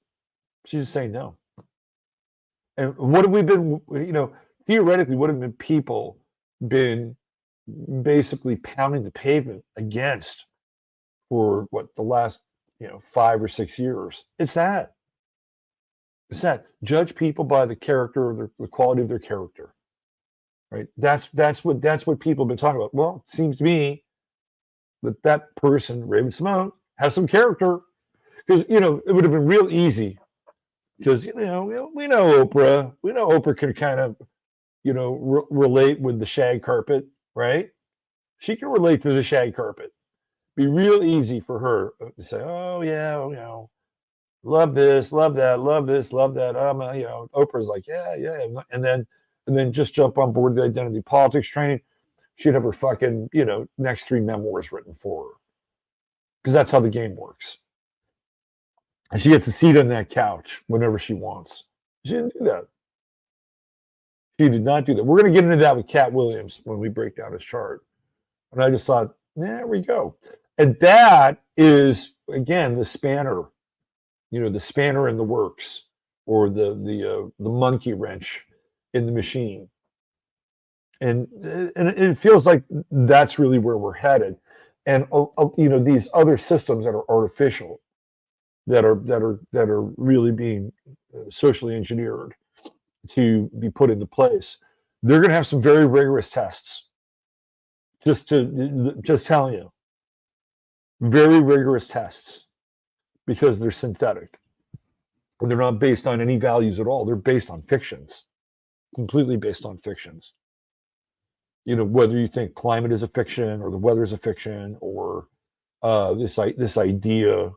She's just saying no. And what have we been, theoretically, what have people been basically pounding the pavement against for the last 5 or 6 years? It's that. Judge people by the character, or the quality of their character, right? That's what people have been talking about. Well, it seems to me that person, Raven Simone, has some character, because it would have been real easy, because we know Oprah. We know Oprah can kind of relate with the shag carpet, right? She can relate to the shag carpet. Be real easy for her to say, oh yeah, love this, love that, love this, love that. Oprah's like, yeah, and then just jump on board the identity politics train. She'd have her fucking next 3 memoirs written for her, because that's how the game works. And she gets a seat on that couch whenever she wants. She didn't do that. She did not do that. We're going to get into that with Katt Williams when we break down his chart. And I just thought, there we go. And that is, again, the spanner, the spanner in the works, or the monkey wrench in the machine. and it feels like that's really where we're headed. And these other systems that are artificial, that are really being socially engineered to be put into place, they're going to have some very rigorous tests. Just telling you, very rigorous tests, because they're synthetic. And they're not based on any values at all. They're based on fictions, completely based on fictions. Whether you think climate is a fiction or the weather is a fiction, or this idea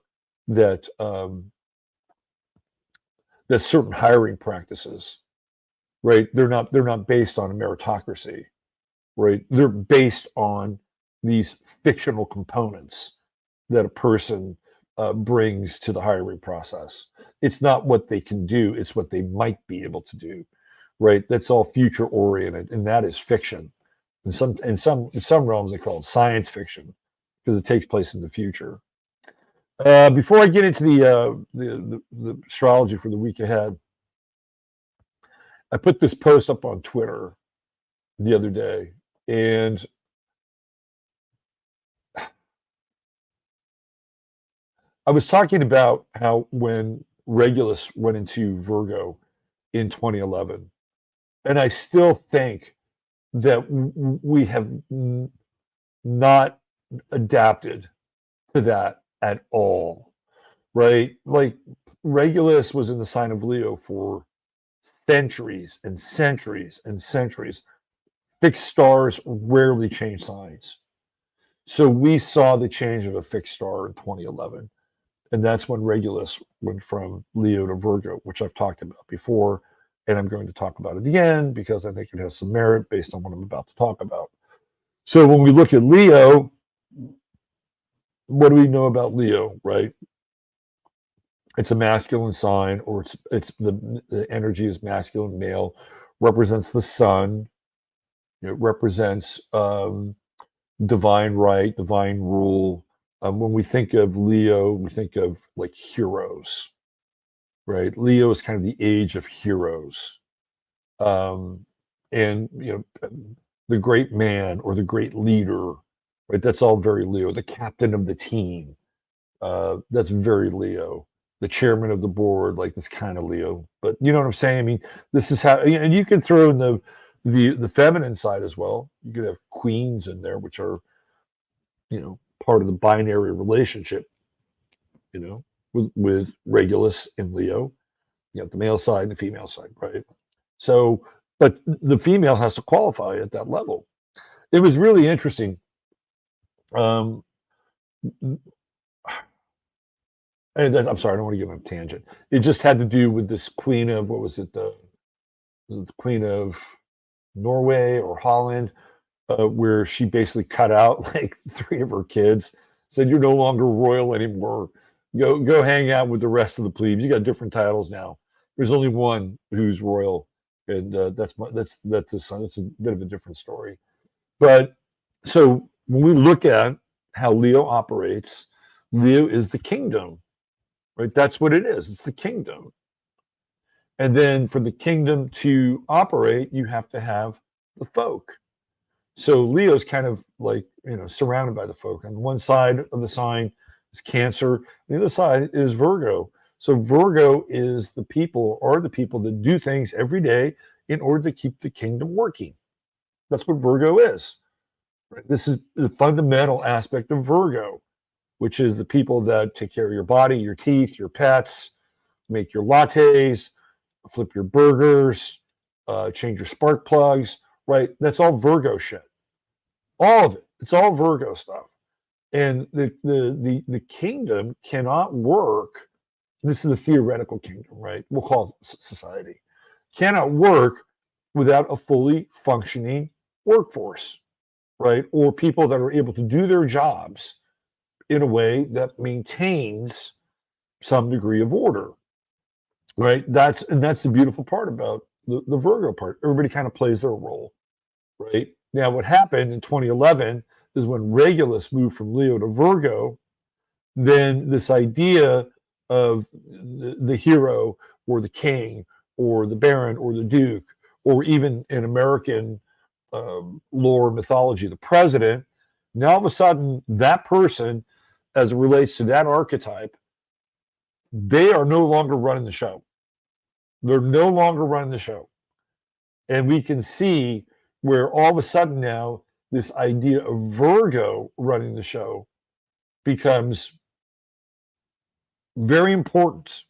that that certain hiring practices, right? They're not based on a meritocracy, right? They're based on these fictional components that a person brings to the hiring process. It's not what they can do, it's what they might be able to do, right? That's all future oriented, and that is fiction. In some realms, they call it science fiction because it takes place in the future. Before I get into the astrology for the week ahead, I put this post up on Twitter the other day, and I was talking about how when Regulus went into Virgo in 2011, and I still think that we have not adapted to that at all, right? Like, Regulus was in the sign of Leo for centuries and centuries and centuries. Fixed stars rarely change signs. So we saw the change of a fixed star in 2011. And that's when Regulus went from Leo to Virgo, which I've talked about before. And I'm going to talk about it again because I think it has some merit based on what I'm about to talk about. So when we look at Leo, what do we know about Leo, right? It's a masculine sign, or it's the energy is masculine, male, represents the sun. It represents divine right, divine rule. When we think of Leo, we think of like heroes, right? Leo is kind of the age of heroes. And the great man or the great leader, right? That's all very Leo. The captain of the team, that's very Leo. The chairman of the board, like, that's kind of Leo. But you know what I'm saying? I mean, this is how, and you can throw in the feminine side as well. You could have queens in there, which are, part of the binary relationship, with Regulus and Leo. The male side and the female side, right? So, but the female has to qualify at that level. It was really interesting. I'm sorry, I don't want to get on a tangent. It just had to do with this queen of, what was it? Was it the queen of Norway or Holland, where she basically cut out like 3 of her kids, said, "You're no longer royal anymore. Go hang out with the rest of the plebes. You got different titles now. There's only one who's royal, and that's his son." It's a bit of a different story. But so when we look at how Leo operates, Leo is the kingdom, right? That's what it is. It's the kingdom. And then for the kingdom to operate, you have to have the folk. So Leo's kind of like, surrounded by the folk. On one side of the sign is Cancer. The other side is Virgo. So Virgo is the people that do things every day in order to keep the kingdom working. That's what Virgo is. Right? This is the fundamental aspect of Virgo, which is the people that take care of your body, your teeth, your pets, make your lattes, flip your burgers, change your spark plugs, right? That's all Virgo shit. All of it. It's all Virgo stuff. And the kingdom cannot work. This is the theoretical kingdom, right? We'll call it society. Cannot work without a fully functioning workforce, right? Or people that are able to do their jobs in a way that maintains some degree of order, right? That's the beautiful part about the Virgo part. Everybody kind of plays their role, right? Now, what happened in 2011 is when Regulus moved from Leo to Virgo, then this idea of the hero or the king or the baron or the duke, or even in American lore mythology, the president. Now all of a sudden, that person, as it relates to that archetype, they are no longer running the show. They're no longer running the show. And we can see where all of a sudden now this idea of Virgo running the show becomes very important,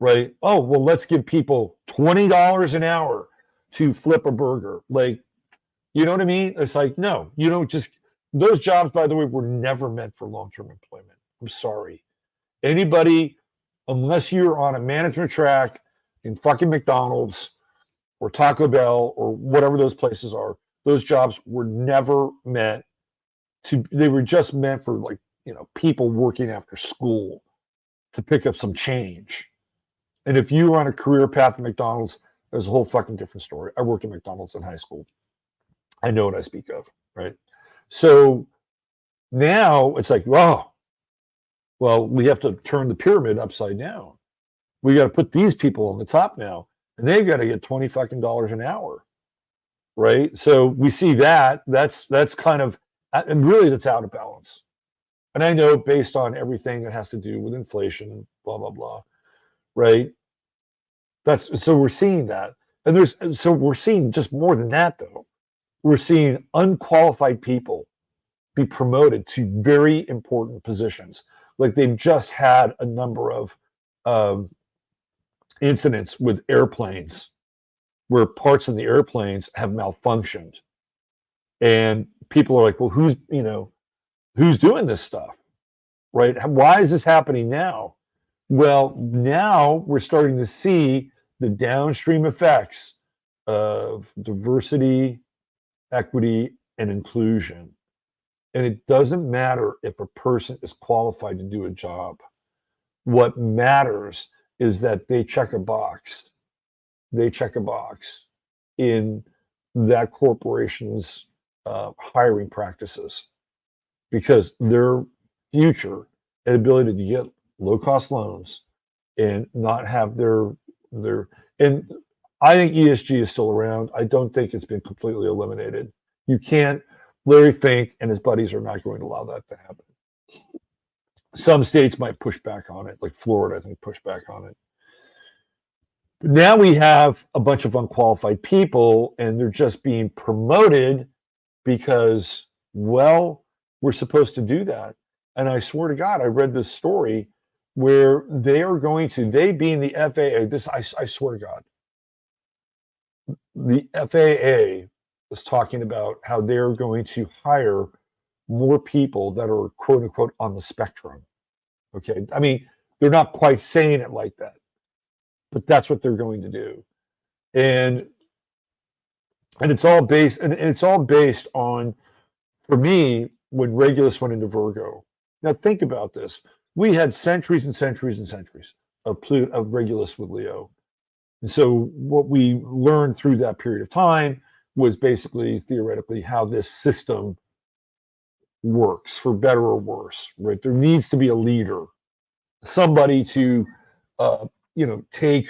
right? Oh, well, let's give people $20 an hour to flip a burger. Like, you know what I mean? It's like, no, you don't just, those jobs, by the way, were never meant for long-term employment. I'm sorry. Anybody, unless you're on a management track in fucking McDonald's or Taco Bell or whatever those places are, those jobs were never meant to, they were just meant for, like, you know, people working after school to pick up some change. And if you were on a career path at McDonald's, there's a whole fucking different story. I worked at McDonald's in high school. I know what I speak of, right? So now it's like, oh, well, we have to turn the pyramid upside down. We got to put these people on the top now, and they've got to get $20 fucking an hour, right? So we see that that's kind of, and really that's out of balance. And I know based on everything that has to do with inflation and blah blah blah, right? That's, so we're seeing that, and so we're seeing just more than that though. We're seeing unqualified people be promoted to very important positions. Like they've just had a number of incidents with airplanes where parts of the airplanes have malfunctioned. And people are like, well, who's doing this stuff, right? Why is this happening now? Well, now we're starting to see the downstream effects of diversity, equity, and inclusion. And it doesn't matter if a person is qualified to do a job. What matters is that they check a box. They check a box in that corporation's hiring practices, because their future and ability to get low-cost loans and not have their and I think ESG is still around. I don't think it's been completely eliminated. You can't, Larry Fink and his buddies are not going to allow that to happen. Some states might push back on it, like Florida, I think, pushed back on it. But now we have a bunch of unqualified people, and they're just being promoted because, well, we're supposed to do that. And I swear to God, I read this story where they are going to, they being the FAA, this, I swear to God, the FAA was talking about how they're going to hire more people that are quote unquote on the spectrum. Okay. I mean, they're not quite saying it like that, but that's what they're going to do. And it's all based, and it's all based on, for me, when Regulus went into Virgo. Now think about this. We had centuries and centuries and centuries of Regulus with Leo. And so what we learned through that period of time was basically theoretically how this system works, for better or worse, right? There needs to be a leader, somebody to, take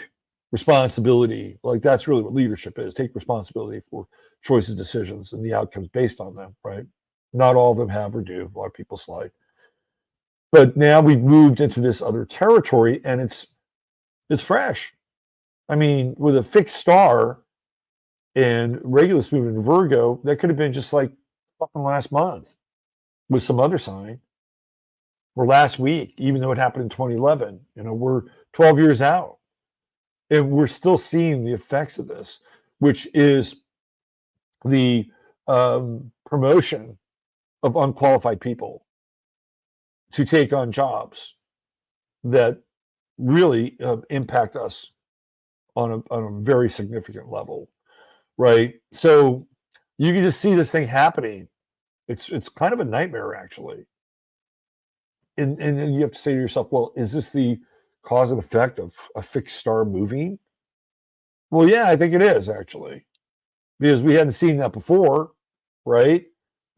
responsibility. Like that's really what leadership is. Take responsibility for choices, decisions, and the outcomes based on them, right? Not all of them have or do. A lot of people slide. But now we've moved into this other territory, and it's fresh. I mean, with a fixed star and Regulus moving to Virgo, that could have been just like fucking last month with some other sign, or last week, even though it happened in 2011. We're 12 years out, and we're still seeing the effects of this, which is the promotion of unqualified people to take on jobs that really impact us on a very significant level, right? So you can just see this thing happening. It's kind of a nightmare, actually. And you have to say to yourself, well, is this the cause and effect of a fixed star moving? Well, yeah, I think it is, actually, because we hadn't seen that before, right?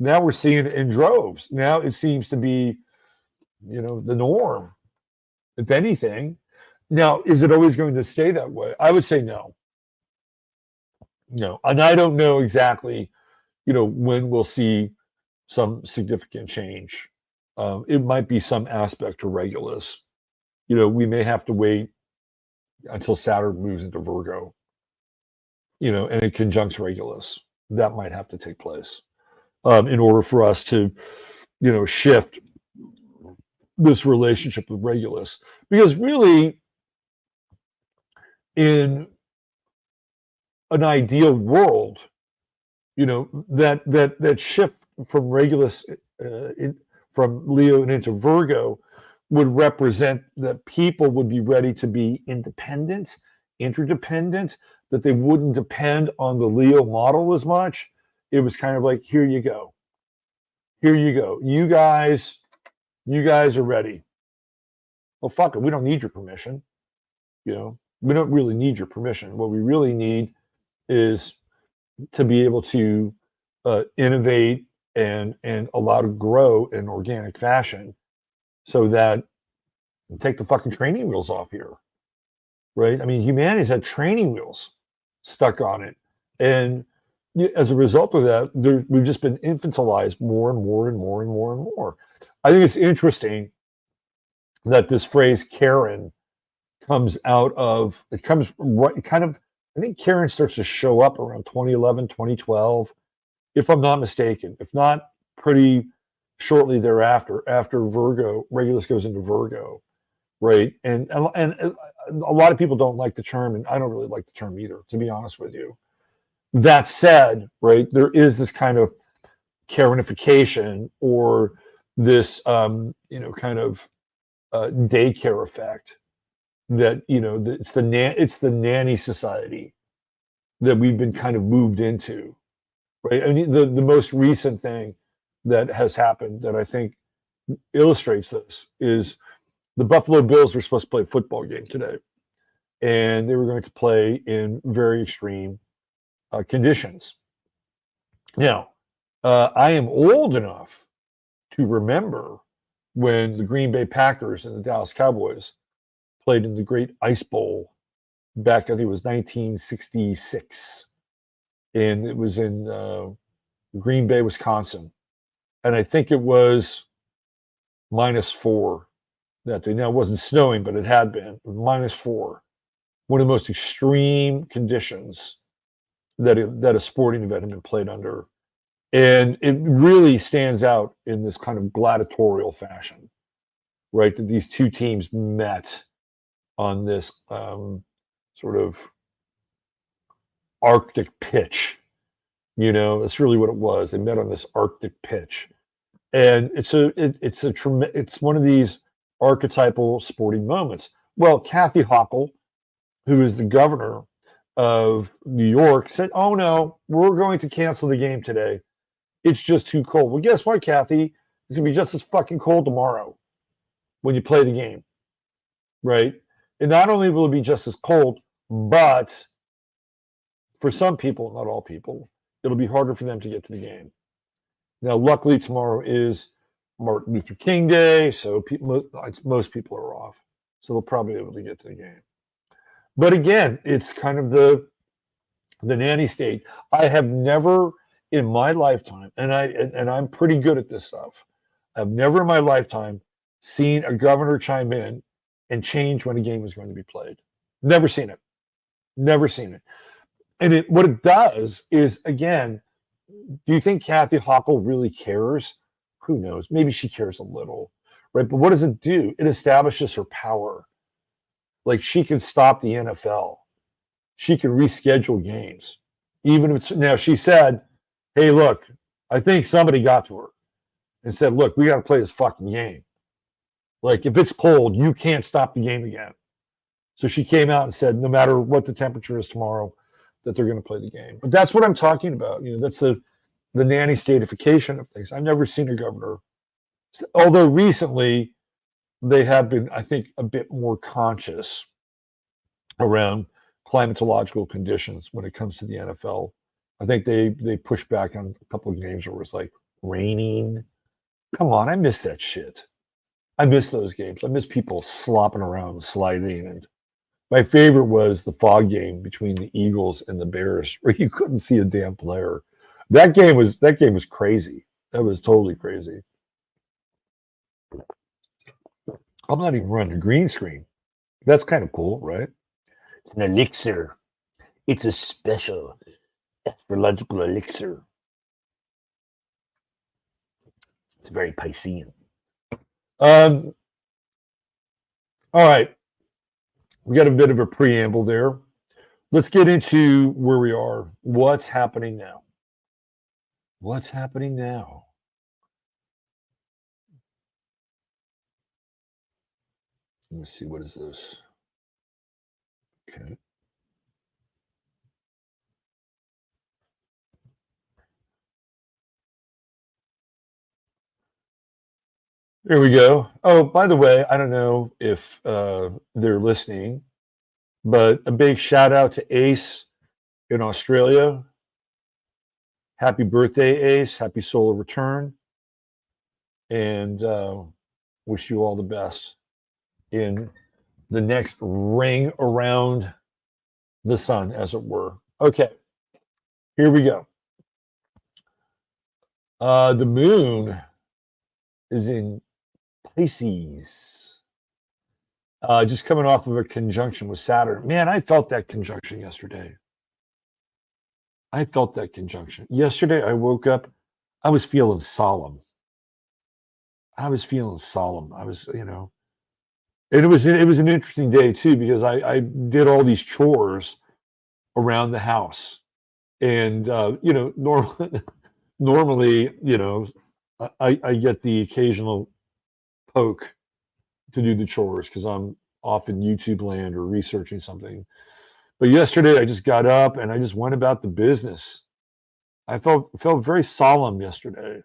Now we're seeing it in droves. Now it seems to be, the norm, if anything. Now, is it always going to stay that way? I would say no. No. And I don't know exactly when we'll see some significant change. It might be some aspect to Regulus. We may have to wait until Saturn moves into Virgo, and it conjuncts Regulus. That might have to take place in order for us to, shift this relationship with Regulus. Because really, in an ideal world, that shift from Regulus, from Leo and into Virgo, would represent that people would be ready to be independent, interdependent, that they wouldn't depend on the Leo model as much. It was kind of like, here you go. Here you go. You guys are ready. Well, fuck it. We don't need your permission. We don't really need your permission. What we really need is to be able to innovate and allow to grow in organic fashion, so that take the fucking training wheels off here, right? I mean, humanity's had training wheels stuck on it, and as a result of that, we've just been infantilized more and more and more and more and more. I think it's interesting that this phrase Karen comes out of, it comes right, kind of, I think Karen starts to show up around 2011, 2012, if I'm not mistaken. If not, pretty shortly thereafter, after Regulus goes into Virgo, right? And a lot of people don't like the term, and I don't really like the term either, to be honest with you. That said, right, there is this kind of Karenification, or this, kind of daycare effect, that it's the nanny society that we've been kind of moved into, right? I mean, the most recent thing that has happened that I think illustrates this is the Buffalo Bills were supposed to play a football game today, and they were going to play in very extreme conditions. Now, I am old enough to remember when the Green Bay Packers and the Dallas Cowboys played in the Great Ice Bowl back, I think it was 1966, and it was in Green Bay, Wisconsin, and I think it was -4 that day. Now, it wasn't snowing, but it had been. It was -4, one of the most extreme conditions that a sporting event had been played under, and it really stands out in this kind of gladiatorial fashion, right? That these two teams met on this sort of Arctic pitch. That's really what it was. They met on this Arctic pitch, and it's one of these archetypal sporting moments. Well, Kathy Hochul, who is the governor of New York, said, "Oh no, we're going to cancel the game today. It's just too cold." Well, guess what, Kathy? It's gonna be just as fucking cold tomorrow when you play the game, right? And not only will it be just as cold, but for some people, not all people, it'll be harder for them to get to the game. Now, luckily, tomorrow is Martin Luther King Day, so most people are off, so they'll probably be able to get to the game. But again, it's kind of the nanny state. I have never in my lifetime, and I'm pretty good at this stuff, I've never in my lifetime seen a governor chime in and change when a game is going to be played. Never seen it. Never seen it. And what it does is, again, do you think Kathy Hochul really cares? Who knows? Maybe she cares a little, right? But what does it do? It establishes her power. Like, she can stop the NFL. She can reschedule games. Even if now she said, "Hey, look, I think somebody got to her and said, look, we got to play this fucking game. Like, if it's cold, you can't stop the game again." So she came out and said, no matter what the temperature is tomorrow, that they're going to play the game. But that's what I'm talking about. That's the nanny statification of things. I've never seen a governor, although recently they have been, I think, a bit more conscious around climatological conditions when it comes to the NFL. I think they pushed back on a couple of games where it was like raining. Come on, I miss that shit. I miss those games. I miss people slopping around and sliding. And my favorite was the fog game between the Eagles and the Bears, where you couldn't see a damn player. That game was crazy. That was totally crazy. I'm not even running a green screen. That's kind of cool, right? It's an elixir. It's a special astrological elixir. It's very Piscean. All right. We got a bit of a preamble there. Let's get into where we are. What's happening now? What's happening now? Let me see. What is this? Okay. There we go. Oh, by the way, I don't know if they're listening, but a big shout out to Ace in Australia. Happy birthday, Ace. Happy solar return. And wish you all the best in the next ring around the sun, as it were. Okay, here we go. The moon is in Pisces. Just coming off of a conjunction with Saturn. Man, I felt that conjunction yesterday. I felt that conjunction. Yesterday, I woke up, I was feeling solemn. I was, and it was an interesting day too, because I did all these chores around the house. And, normally, I get the occasional poke to do the chores because I'm off in YouTube land or researching something. But yesterday I just got up and I just went about the business. I felt very solemn yesterday.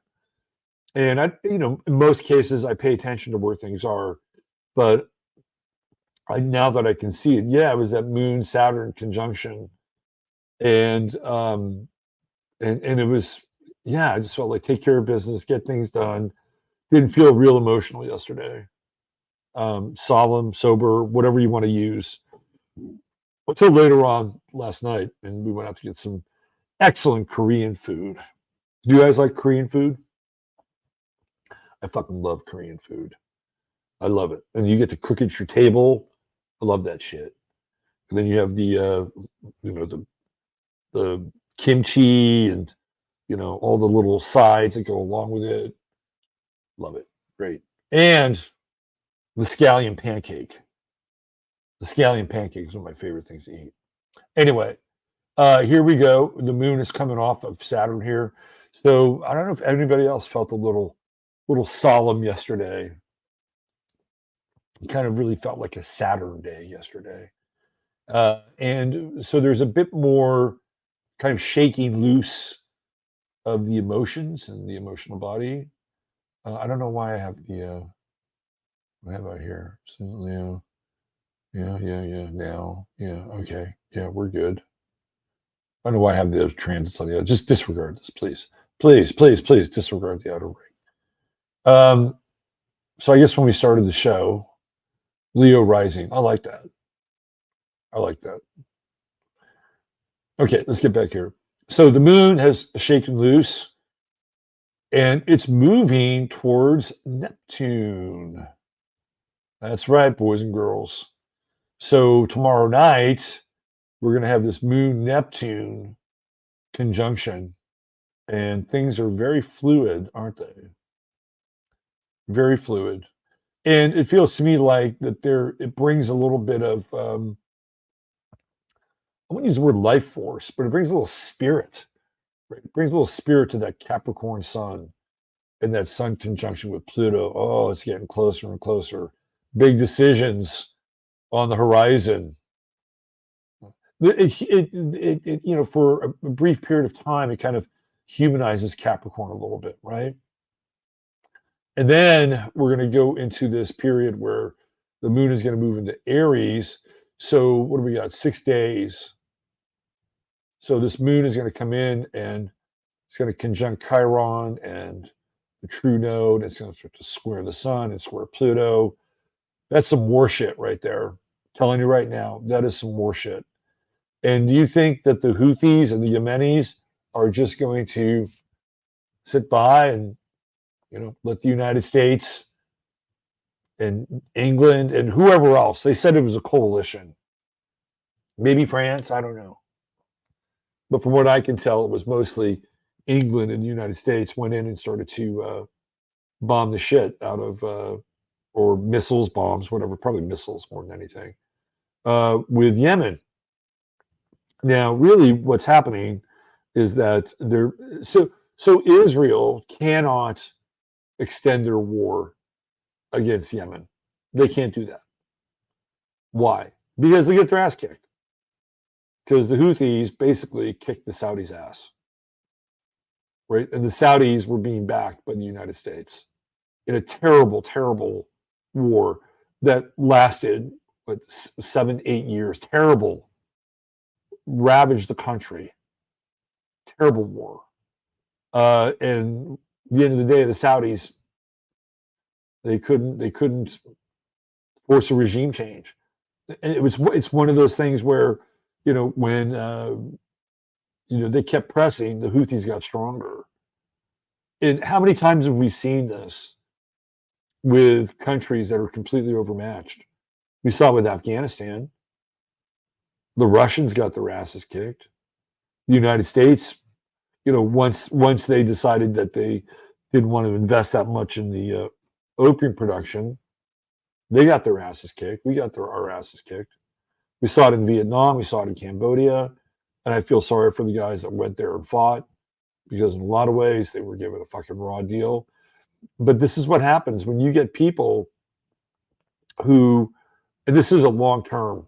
And in most cases I pay attention to where things are, but now that I can see it, yeah, it was that Moon Saturn conjunction. And it was, yeah, I just felt like take care of business, get things done. Didn't feel real emotional yesterday. Solemn, sober, whatever you want to use. Until later on last night, and we went out to get some excellent Korean food. Do you guys like Korean food? I fucking love Korean food. I love it. And you get to cook at your table. I love that shit. And then you have the kimchi and all the little sides that go along with it. Love it. Great. And the scallion pancake. The scallion pancake is one of my favorite things to eat. Anyway, here we go. The moon is coming off of Saturn here. So I don't know if anybody else felt a little solemn yesterday. It kind of really felt like a Saturn day yesterday. And so there's a bit more kind of shaking loose of the emotions and the emotional body. I don't know why I have what have I here? So, Leo. Yeah. Now. Yeah. Okay. Yeah, we're good. I don't know why I have those transits on the other. Just disregard this, please. Please disregard the outer ring. So I guess when we started the show, Leo rising. I like that. Okay, let's get back here. So the moon has shaken loose and it's moving towards Neptune. That's right, boys and girls. So tomorrow night, we're going to have this moon Neptune conjunction, and things are very fluid, aren't they? Very fluid. And it feels to me like that it brings a little bit of, I wouldn't use the word life force, but it brings a little spirit. Right? It brings a little spirit to that Capricorn sun and that sun conjunction with Pluto. Oh, it's getting closer and closer. Big decisions on the horizon. For a brief period of time, it kind of humanizes Capricorn a little bit, right? And then we're going to go into this period where the moon is going to move into Aries. So what do we got? 6 days. So this moon is going to come in and it's going to conjunct Chiron and the true node. It's going to start to square the sun and square Pluto. That's some war shit right there. I'm telling you right now, that is some war shit. And do you think that the Houthis and the Yemenis are just going to sit by and, let the United States and England and whoever else, they said it was a coalition, maybe France, I don't know. But from what I can tell, it was mostly England and the United States went in and started to bomb the shit out of, or missiles, bombs, whatever, probably missiles more than anything, with Yemen. Now, really, what's happening is that so Israel cannot extend their war against Yemen. They can't do that. Why? Because they get their ass kicked. Because the Houthis basically kicked the Saudis' ass, right? And the Saudis were being backed by the United States in a terrible, terrible war that lasted 7, 8 years. Terrible, ravaged the country. Terrible war. And at the end of the day, the Saudis, they couldn't force a regime change. And it's one of those things where, when they kept pressing, the Houthis got stronger. And how many times have we seen this with countries that are completely overmatched? We saw it with Afghanistan. The Russians got their asses kicked. The United States, once they decided that they didn't want to invest that much in the opium production, they got their asses kicked. We got our asses kicked. We saw it in Vietnam. We saw it in Cambodia. And I feel sorry for the guys that went there and fought, because in a lot of ways they were given a fucking raw deal. But this is what happens when you get people who, and this is a long term,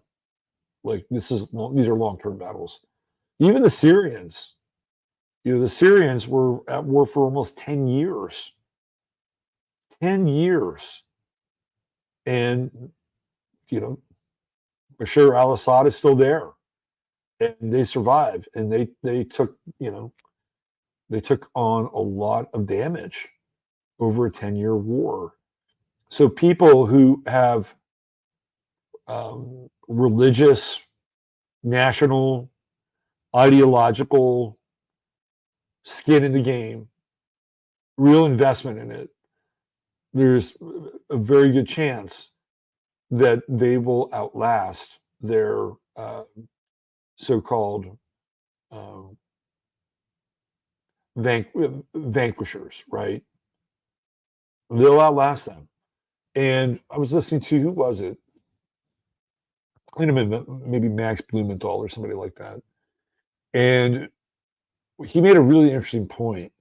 these are long term battles. Even the Syrians, the Syrians were at war for almost 10 years. 10 years. And, Bashar al-Assad is still there. And they survived. And they took, they took on a lot of damage over a 10-year war. So people who have religious, national, ideological skin in the game, real investment in it, there's a very good chance that they will outlast their so-called vanquishers, right? They'll outlast them. And I was listening to, who was it? Maybe Max Blumenthal or somebody like that. And he made a really interesting point.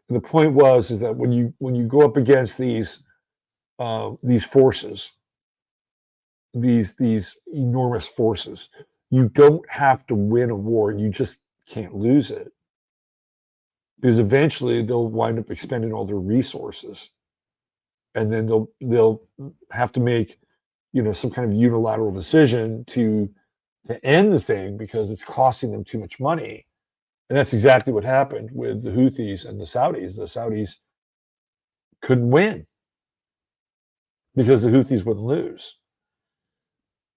And the point is that when you go up against these forces, these enormous forces, you don't have to win a war. You just can't lose it, because eventually they'll wind up expending all their resources, and then they'll have to make some kind of unilateral decision to end the thing, because it's costing them too much money. And that's exactly what happened with the Houthis and the Saudis. The Saudis couldn't win because the Houthis wouldn't lose.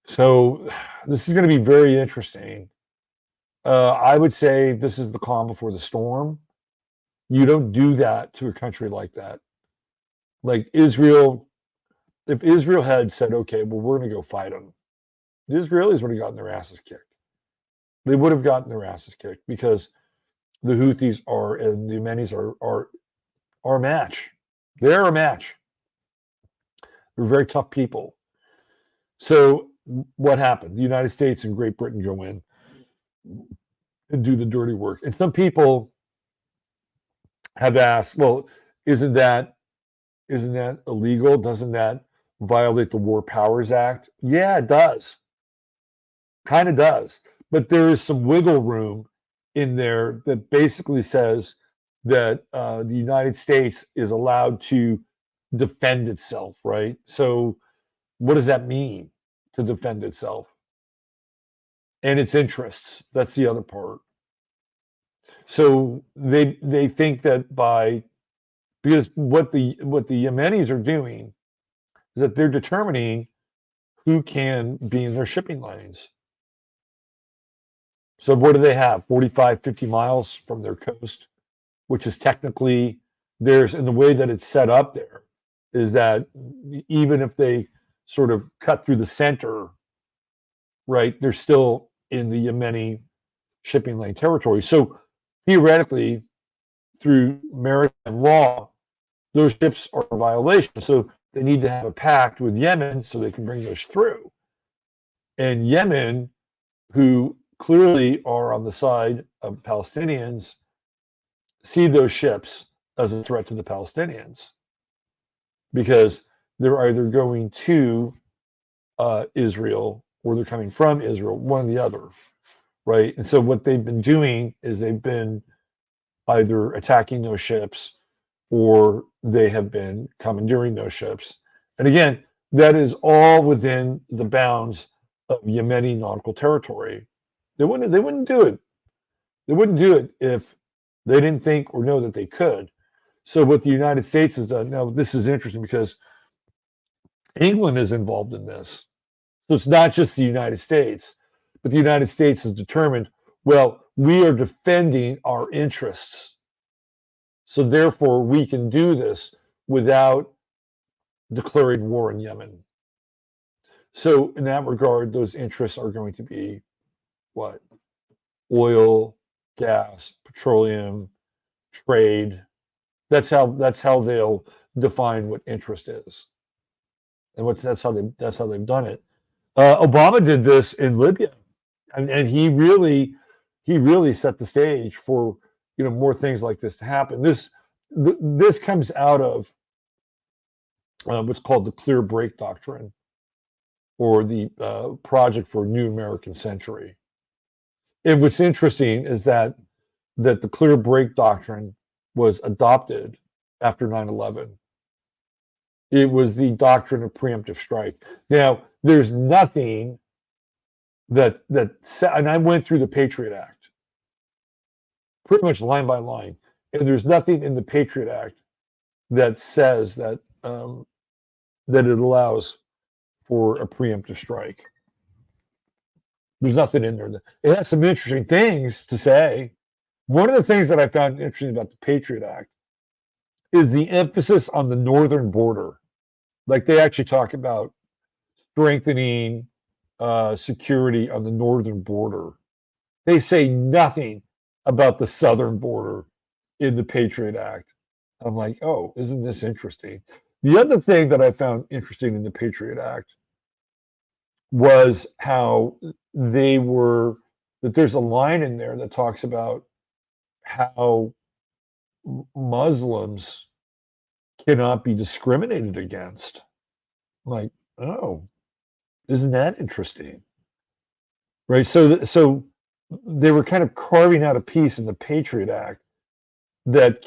So this is going to be very interesting. I would say this is the calm before the storm. You don't do that to a country like that. Like Israel, if Israel had said, okay, well, we're going to go fight them, the Israelis would have gotten their asses kicked. They would have gotten their asses kicked, because the Houthis and the Yemenis are a match. They're a match. They're very tough people. So what happened? The United States and Great Britain go in and do the dirty work. And some people have asked, well, isn't that illegal? Doesn't that violate the War Powers Act? Yeah, it does. Kind of does. But there is some wiggle room in there that basically says that the United States is allowed to defend itself, right? So what does that mean, to defend itself? And its interests. That's the other part. So they think that because what the Yemenis are doing is that they're determining who can be in their shipping lanes. So what do they have? 45, 50 miles from their coast, which is technically theirs. And the way that it's set up there is that even if they sort of cut through the center, right, they're still in the Yemeni shipping lane territory. So theoretically, through maritime law, those ships are a violation. So they need to have a pact with Yemen so they can bring those through. And Yemen, who clearly are on the side of Palestinians, see those ships as a threat to the Palestinians because they're either going to Israel or they're coming from Israel, one or the other, right? And so what they've been doing is they've been either attacking those ships or they have been commandeering those ships. And again, that is all within the bounds of Yemeni nautical territory. They wouldn't do it. They wouldn't do it if they didn't think or know that they could. So what the United States has done, now this is interesting because England is involved in this. So it's not just the United States, but the United States has determined, well, we are defending our interests. So therefore, we can do this without declaring war in Yemen. So in that regard, those interests are going to be what? Oil, gas, petroleum, trade. That's how they'll define what interest is, and that's how they've done it. Obama did this in Libya, and he really set the stage for more things like this to happen. This comes out of what's called the Clear Break Doctrine, or the Project for a New American Century. And what's interesting is that the Clear Break Doctrine was adopted after 9/11. It was the doctrine of preemptive strike. Now, there's nothing and I went through the Patriot Act, pretty much line by line, and there's nothing in the Patriot Act that says that it allows for a preemptive strike. There's nothing in there. It has some interesting things to say. One of the things that I found interesting about the Patriot Act is the emphasis on the northern border. Like they actually talk about strengthening security on the northern border. They say nothing about the southern border in the Patriot Act. I'm like, oh, isn't this interesting? The other thing that I found interesting in the Patriot Act was how that there's a line in there that talks about how Muslims cannot be discriminated against. I'm like, oh, isn't that interesting? Right. So they were kind of carving out a piece in the Patriot Act that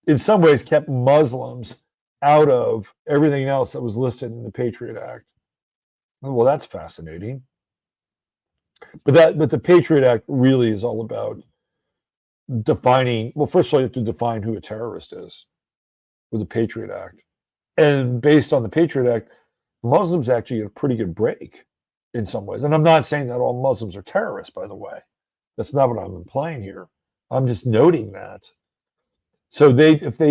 in some ways kept Muslims out of everything else that was listed in the Patriot Act. Well, that's fascinating. But the Patriot Act really is all about defining. Well, first of all, you have to define who a terrorist is with the Patriot Act, and based on the Patriot Act, Muslims actually get a pretty good break in some ways. And I'm not saying that all Muslims are terrorists, by the way. That's not what I'm implying here. I'm just noting that. So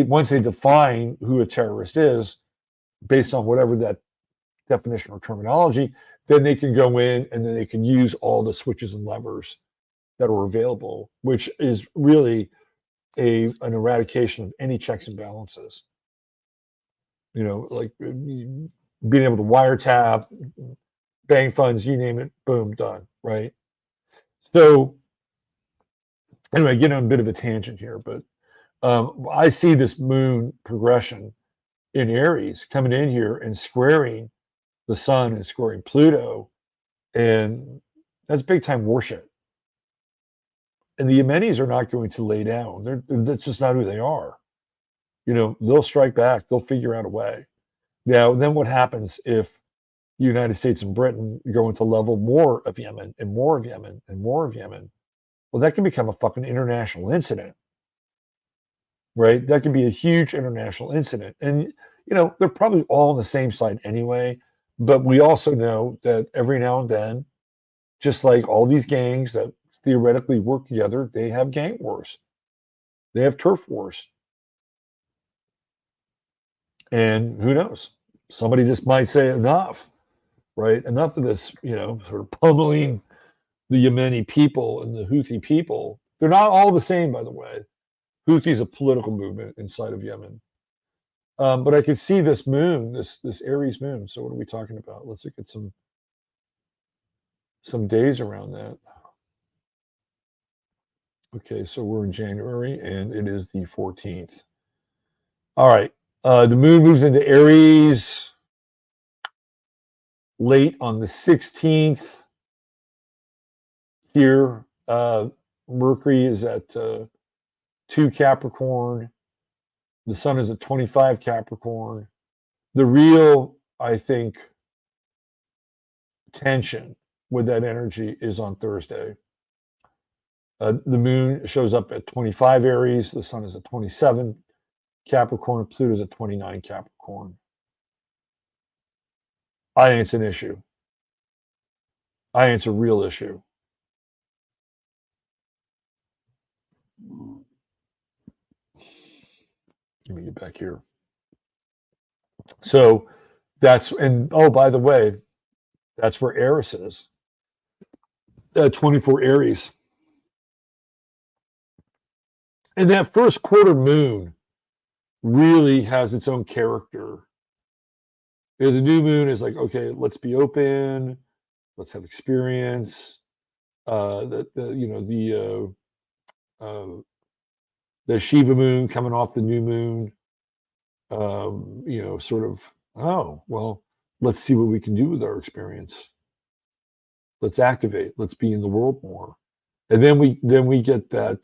once they define who a terrorist is, based on whatever that definition or terminology, then they can go in and then they can use all the switches and levers that are available, which is really an eradication of any checks and balances. Like being able to wiretap, bank funds, you name it, boom, done, right? So anyway, getting on a bit of a tangent here, but I see this moon progression in Aries coming in here and squaring the sun and squaring Pluto, and that's big time warship. And the Yemenis are not going to lay down. That's just not who they are. They'll strike back. They'll figure out a way. Now, then what happens if the United States and Britain go into level more of Yemen and more of Yemen and more of Yemen? Well, that can become a fucking international incident, right? That can be a huge international incident. And, they're probably all on the same side anyway. But we also know that every now and then just like all these gangs that theoretically work together, they have gang wars. They have turf wars. And who knows? Somebody just might say enough, right? Enough of this, sort of pummeling the Yemeni people and the Houthi people. They're not all the same, by the way. Houthi is a political movement inside of Yemen. But I could see this moon, this Aries moon. So what are we talking about? Let's look at some days around that. Okay, so we're in January, and it is the 14th. All right, the moon moves into Aries late on the 16th. Here, Mercury is at 2 Capricorn. The sun is at 25 Capricorn. The real, I think, tension with that energy is on Thursday. The moon shows up at 25 Aries. The sun is at 27 Capricorn. Pluto is at 29 Capricorn. I think it's an issue. I think it's a real issue. Let me get back here. So that's, and oh, by the way, that's where Eris is. 24 Aries. And that first quarter moon really has its own character. The new moon is like, okay, let's be open, let's have experience. The Shiva moon coming off the new moon. Sort of, oh well, let's see what we can do with our experience. Let's activate. Let's be in the world more. And then we get that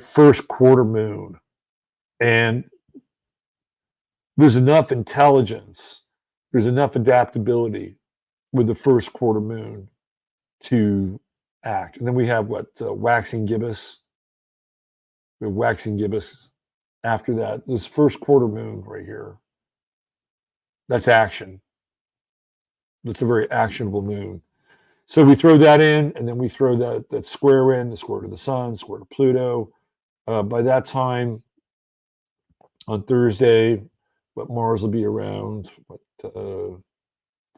first quarter moon, and there's enough intelligence, there's enough adaptability with the first quarter moon to act. And then we have waxing gibbous. We have waxing gibbous after that. This first quarter moon right here, that's action. That's a very actionable moon. So we throw that in, and then we throw that square in, the square to the sun, square to Pluto. By that time, on Thursday, Mars will be around 10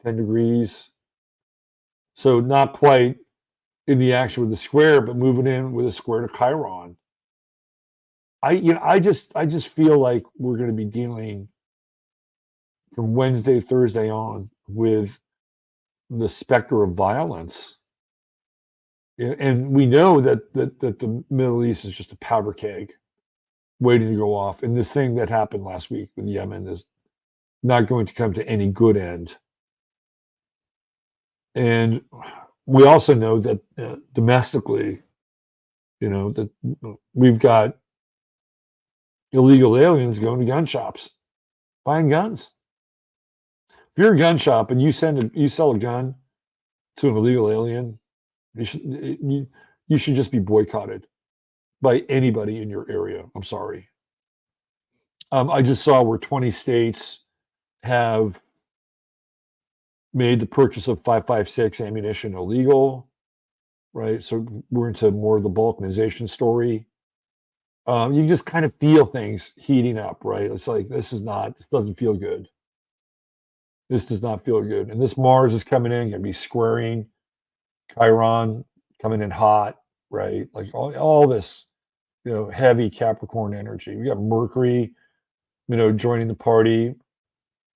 degrees. So not quite in the action with the square, but moving in with a square to Chiron. I just feel like we're going to be dealing from Wednesday, Thursday on with the specter of violence. And we know that the Middle East is just a powder keg waiting to go off. And this thing that happened last week with Yemen is not going to come to any good end. And we also know that domestically, that we've got illegal aliens going to gun shops, buying guns. If you're a gun shop and you sell a gun to an illegal alien, you should just be boycotted by anybody in your area. I'm sorry. I just saw where 20 states have made the purchase of 5.56 ammunition illegal, right? So we're into more of the balkanization story. You can just kind of feel things heating up, right? It's like, this doesn't feel good. This does not feel good. And this Mars is coming in, going to be squaring Chiron, coming in hot, right? Like all this, heavy Capricorn energy. We got Mercury, joining the party.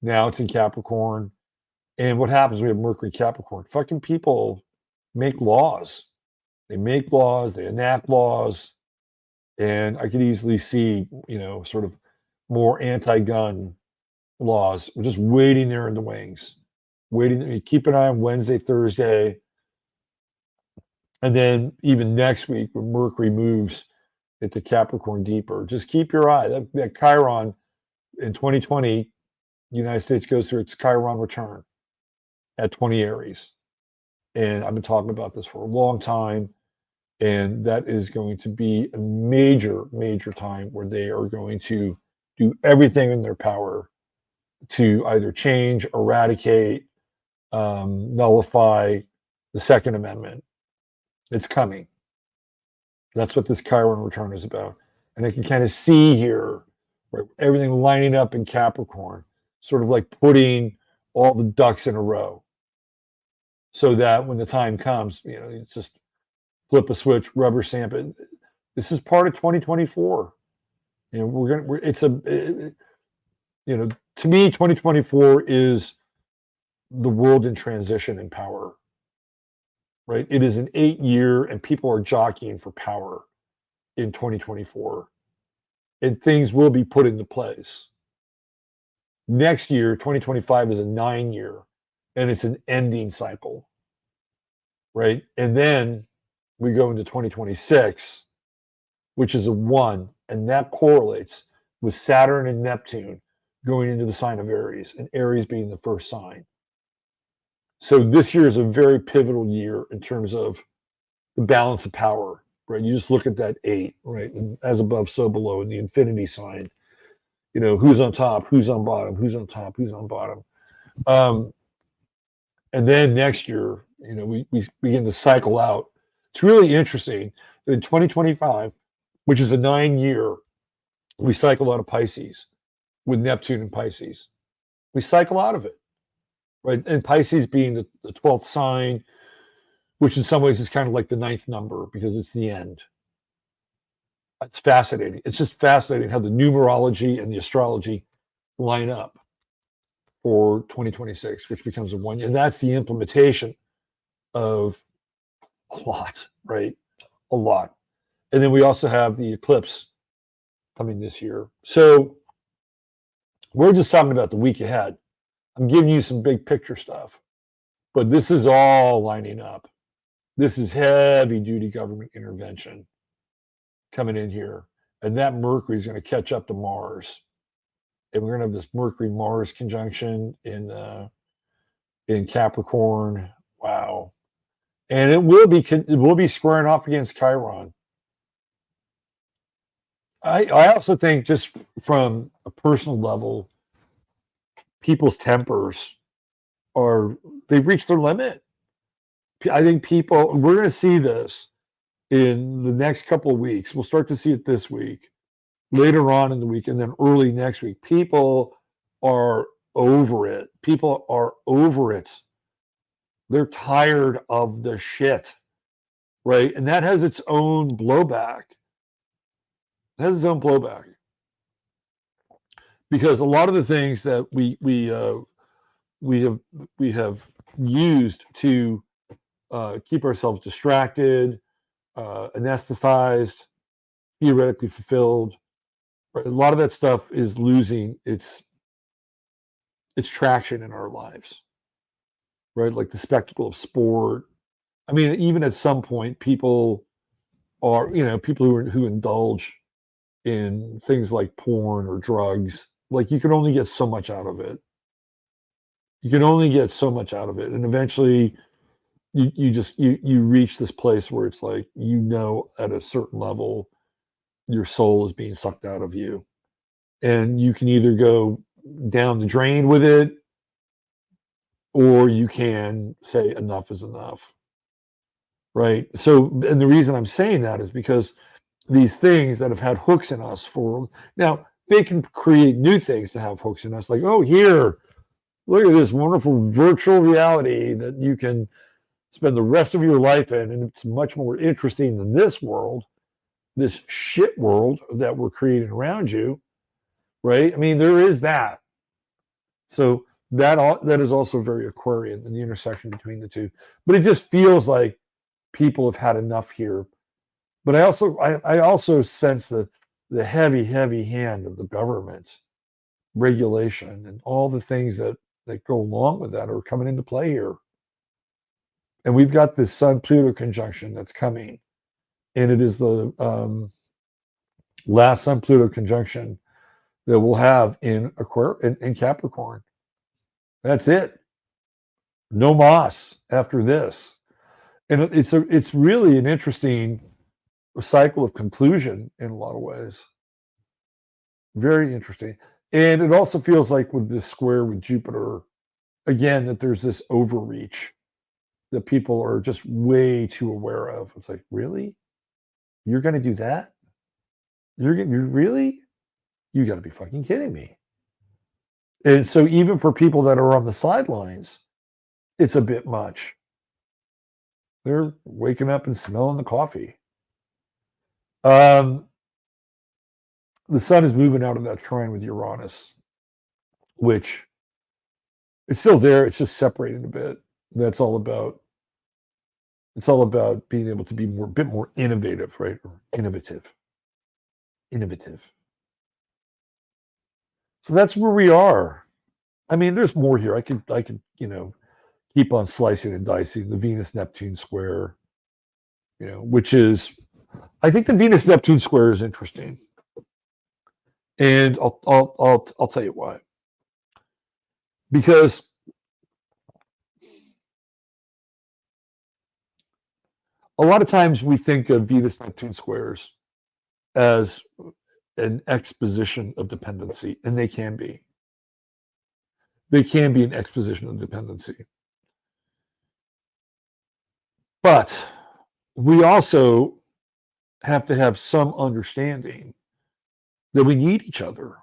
Now it's in Capricorn. And what happens? We have Mercury, Capricorn. Fucking people make laws. They make laws, they enact laws. And I could easily see, sort of more anti-gun laws. We're just waiting there in the wings. Waiting. Keep an eye on Wednesday, Thursday. And then even next week, when Mercury moves into Capricorn deeper, just keep your eye. That Chiron in 2020, the United States goes through its Chiron return at 20 Aries. And I've been talking about this for a long time. And that is going to be a major, major time where they are going to do everything in their power to either change, eradicate, nullify the Second Amendment. It's coming. That's what this Chiron return is about. And I can kind of see here, right, everything lining up in Capricorn, sort of like putting all the ducks in a row, so that when the time comes, you just flip a switch, rubber stamp it. This is part of 2024. To me, 2024 is the world in transition and power, right? It is an 8-year, and people are jockeying for power in 2024, and things will be put into place. Next year, 2025, is a 9-year, and it's an ending cycle, right? And then we go into 2026, which is a 1, and that correlates with Saturn and Neptune going into the sign of Aries, and Aries being the first sign. So this year is a very pivotal year in terms of the balance of power, right? You just look at that 8, right? And as above, so below, in the infinity sign. Who's on top, who's on bottom, who's on top, who's on bottom. And then next year, we begin to cycle out. It's really interesting that in 2025, which is a 9-year, we cycle out of Pisces with Neptune and Pisces. We cycle out of it, right? And Pisces being the 12th sign, which in some ways is kind of like the 9th number because it's the end. It's fascinating. It's just fascinating how the numerology and the astrology line up for 2026, which becomes a 1 year. And that's the implementation of a lot, right? A lot. And then we also have the eclipse coming this year. So we're just talking about the week ahead. I'm giving you some big picture stuff, but this is all lining up. This is heavy duty government intervention coming in here. And that Mercury is going to catch up to Mars. And we're going to have this Mercury-Mars conjunction in Capricorn. Wow. And it will be squaring off against Chiron. I also think, just from a personal level, people's tempers they've reached their limit. I think we're going to see this in the next couple of weeks. We'll start to see it this week, later on in the week, and then early next week. People are over it. People are over it. They're tired of the shit, right? And that has its own blowback. It has its own blowback. Because a lot of the things that we have used to keep ourselves distracted, anesthetized, theoretically fulfilled, right? A lot of that stuff is losing its traction in our lives, right? Like the spectacle of sport. I mean, even at some point, people who indulge in things like porn or drugs, like, you can only get so much out of it. You can only get so much out of it, and eventually you reach this place where it's like, at a certain level, your soul is being sucked out of you, and you can either go down the drain with it, or you can say enough is enough, right? So, and the reason I'm saying that is because these things that have had hooks in us now, they can create new things to have hooks in us, like, oh, here, look at this wonderful virtual reality that you can spend the rest of your life in, and it's much more interesting than this world, this shit world that we're creating around you, right? I mean, there is that. So that is also very Aquarian in the intersection between the two. But it just feels like people have had enough here. But I also sense the heavy, heavy hand of the government regulation and all the things that go along with that are coming into play here. And we've got this Sun-Pluto conjunction that's coming. And it is the last Sun-Pluto conjunction that we'll have in Capricorn. That's it. No mas after this. And it's really an interesting cycle of conclusion in a lot of ways. Very interesting. And it also feels like, with this square with Jupiter, again, that there's this overreach. that people are just way too aware of. It's like, really? You're going to do that? You're really? You got to be fucking kidding me. And so even for people that are on the sidelines, it's a bit much. They're waking up and smelling the coffee. The sun is moving out of that trine with Uranus, which it's still there. It's just separated a bit. That's all about. It's all about being able to be a bit more innovative, right? Or innovative. So that's where we are. I mean, there's more here. I could, keep on slicing and dicing the Venus-Neptune square, which is, I think the Venus-Neptune square is interesting, and I'll tell you why. Because a lot of times we think of Venus-Neptune squares as an exposition of dependency, and they can be. They can be an exposition of dependency. But we also have to have some understanding that we need each other.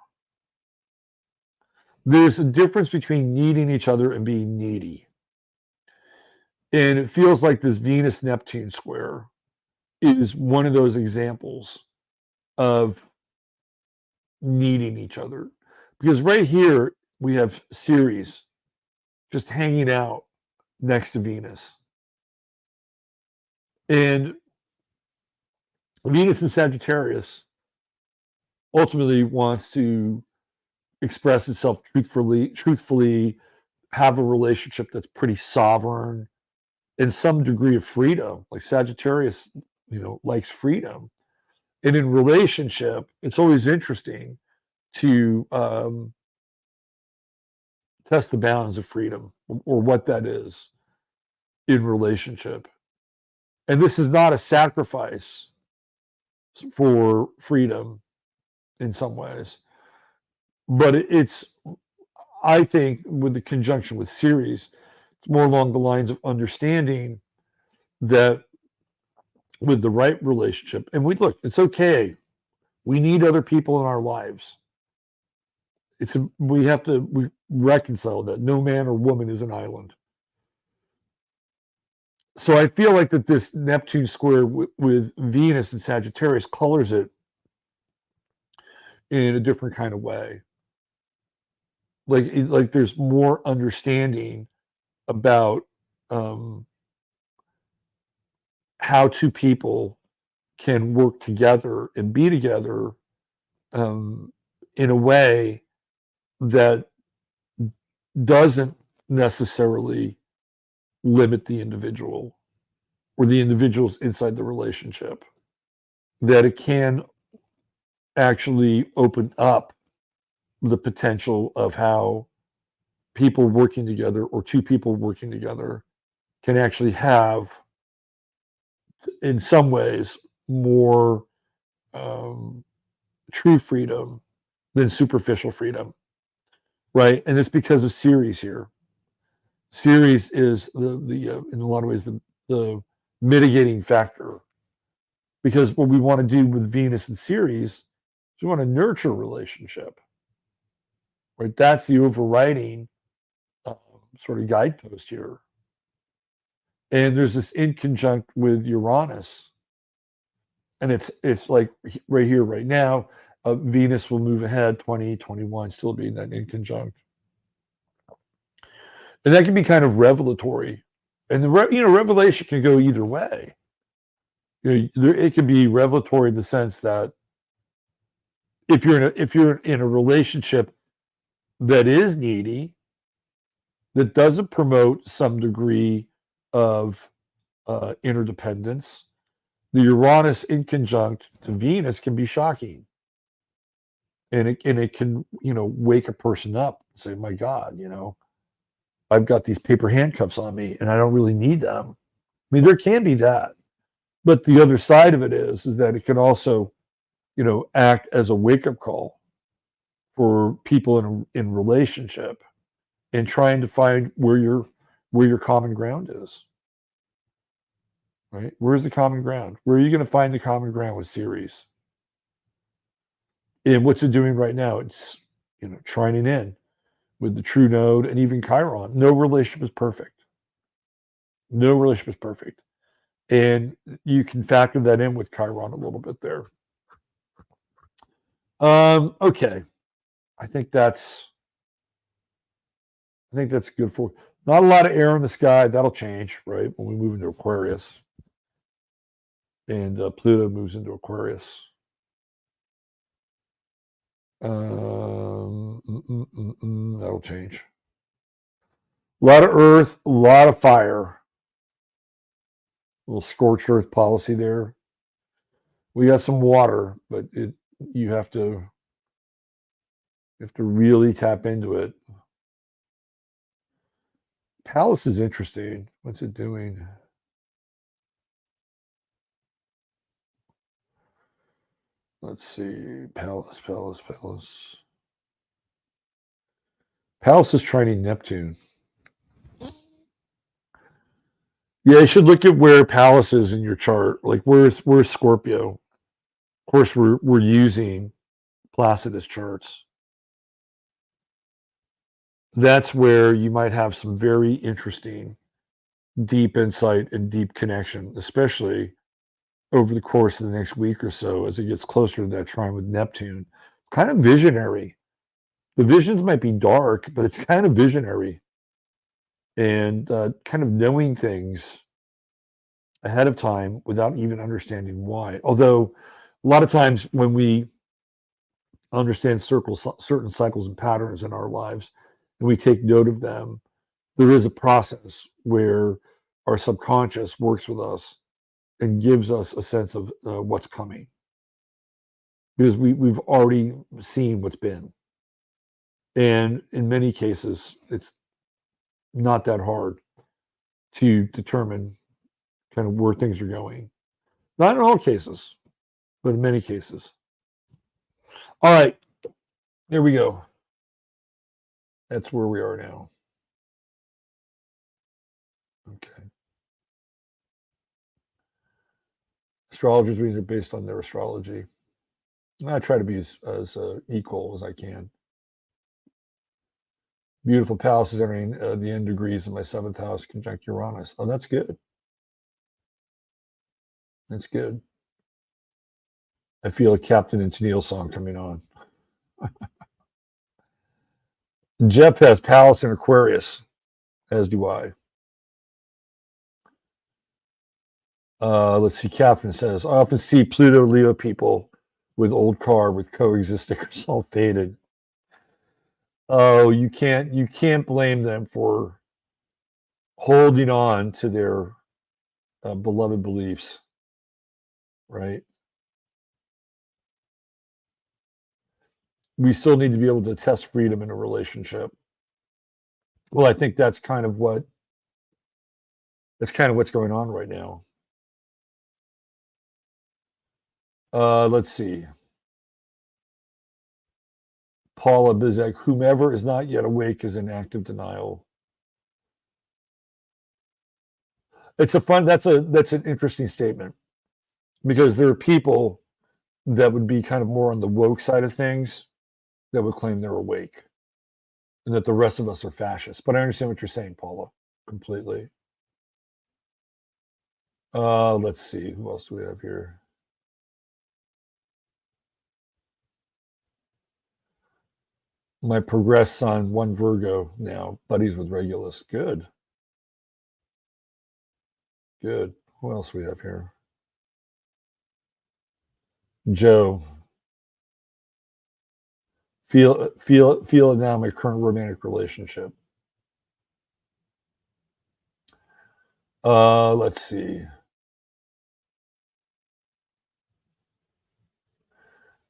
There's a difference between needing each other and being needy. And it feels like this Venus-Neptune square is one of those examples of needing each other. Because right here, we have Ceres just hanging out next to Venus. And Venus in Sagittarius ultimately wants to express itself truthfully, have a relationship that's pretty sovereign, and some degree of freedom. Like Sagittarius, likes freedom. And in relationship, it's always interesting to test the bounds of freedom or what that is in relationship. And this is not a sacrifice for freedom in some ways, but it's, I think, with the conjunction with Ceres, it's more along the lines of understanding that with the right relationship, and it's okay. We need other people in our lives. We reconcile that no man or woman is an island. So I feel like that this Neptune square with Venus and Sagittarius colors it in a different kind of way. Like there's more understanding about how two people can work together and be together in a way that doesn't necessarily limit the individual or the individuals inside the relationship, that it can actually open up the potential of how people working together or two people working together can actually have, in some ways, more true freedom than superficial freedom, right? And it's because of Ceres here. Ceres is the in a lot of ways the mitigating factor, because what we want to do with Venus and Ceres is we want to nurture a relationship, right? That's the overriding sort of guidepost here. And there's this inconjunct with Uranus, and it's like right here, right now. Venus will move ahead 2021, still being that inconjunct. And that can be kind of revelatory. And revelation can go either way. It can be revelatory in the sense that if you're in a relationship that is needy, that doesn't promote some degree of interdependence, the Uranus inconjunct to Venus can be shocking. And it can, wake a person up and say, my God, I've got these paper handcuffs on me and I don't really need them. I mean, there can be that. But the other side of it is that it can also, act as a wake-up call for people in relationship and trying to find where your common ground is. right? Where's the common ground? Where are you going to find the common ground with Ceres? And what's it doing right now? It's, trining in with the true node and even Chiron. No relationship is perfect. No relationship is perfect. And you can factor that in with Chiron a little bit there. Okay. I think that's good for not a lot of air in the sky. That'll change, right? When we move into Aquarius. And Pluto moves into Aquarius. That'll change. A lot of earth, a lot of fire. A little scorched earth policy there. We got some water, but you have to really tap into it. Palace is interesting. What's it doing? Let's see. Palace. Palace is trining Neptune. Yeah, you should look at where Palace is in your chart. Like where's Scorpio? Of course, we're using Placidus charts. That's where you might have some very interesting, deep insight and deep connection, especially over the course of the next week or so as it gets closer to that trine with Neptune. Kind of visionary. The visions might be dark, but it's kind of visionary. And kind of knowing things ahead of time without even understanding why. Although a lot of times when we understand certain cycles and patterns in our lives and we take note of them, there is a process where our subconscious works with us and gives us a sense of what's coming. Because we've already seen what's been. And in many cases, it's not that hard to determine kind of where things are going. Not in all cases, but in many cases. All right, there we go. That's where we are now. Okay. Astrologers' readings are based on their astrology. I try to be as equal as I can. Beautiful Pallas is entering the end degrees in my 7th house, conjunct Uranus. Oh, that's good. That's good. I feel a Captain and Tennille song coming on. Jeff has Pallas in Aquarius, as do I. Let's see. Catherine says, I often see Pluto Leo people with old car with coexist stickers all faded. Oh, you can't blame them for holding on to their beloved beliefs, right? We still need to be able to test freedom in a relationship. Well, I think that's kind of what's going on right now. Let's see. Paula Bizek, whomever is not yet awake is in active denial. That's an interesting statement because there are people that would be kind of more on the woke side of things that would claim they're awake and that the rest of us are fascists. But I understand what you're saying, Paula, completely. Let's see. Who else do we have here? My progressed son, one Virgo now, buddies with Regulus. Good. Good. Who else we have here? Joe. Feel it now in my current romantic relationship. Let's see.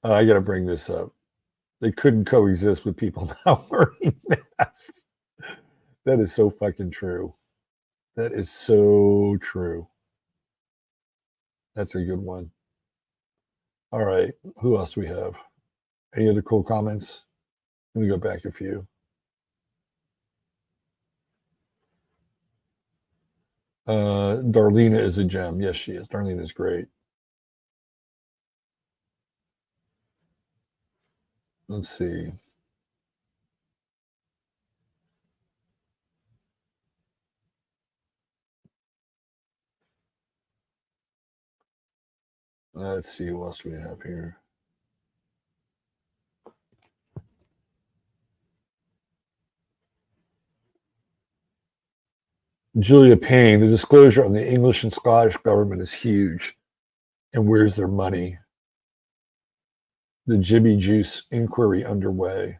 I got to bring this up. They couldn't coexist with people not wearing masks. That is so fucking true. That is so true. That's a good one. All right. Who else do we have? Any other cool comments? Let me go back a few. Darlena is a gem. Yes, she is. Darlena is great. Let's see. Let's see what else we have here. Julia Payne, the disclosure on the English and Scottish government is huge. And where's their money? The Jibby Juice inquiry underway.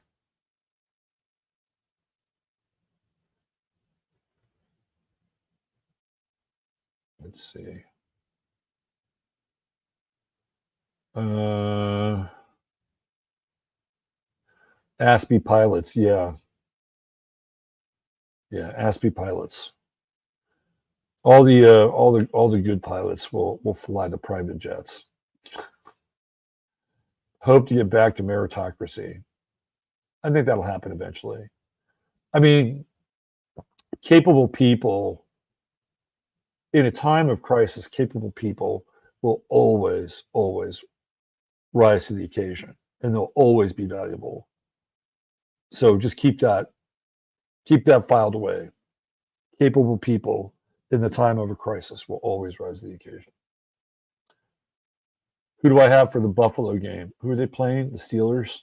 Let's see. Aspie pilots, yeah. Yeah, Aspie pilots. All the good pilots will fly the private jets. Hope to get back to meritocracy. I think that'll happen eventually. I mean, capable people in a time of crisis, capable people will always rise to the occasion, and they'll always be valuable. So just keep that filed away. Capable people in the time of a crisis will always rise to the occasion. Who do I have for the Buffalo game? Who are they playing? The Steelers?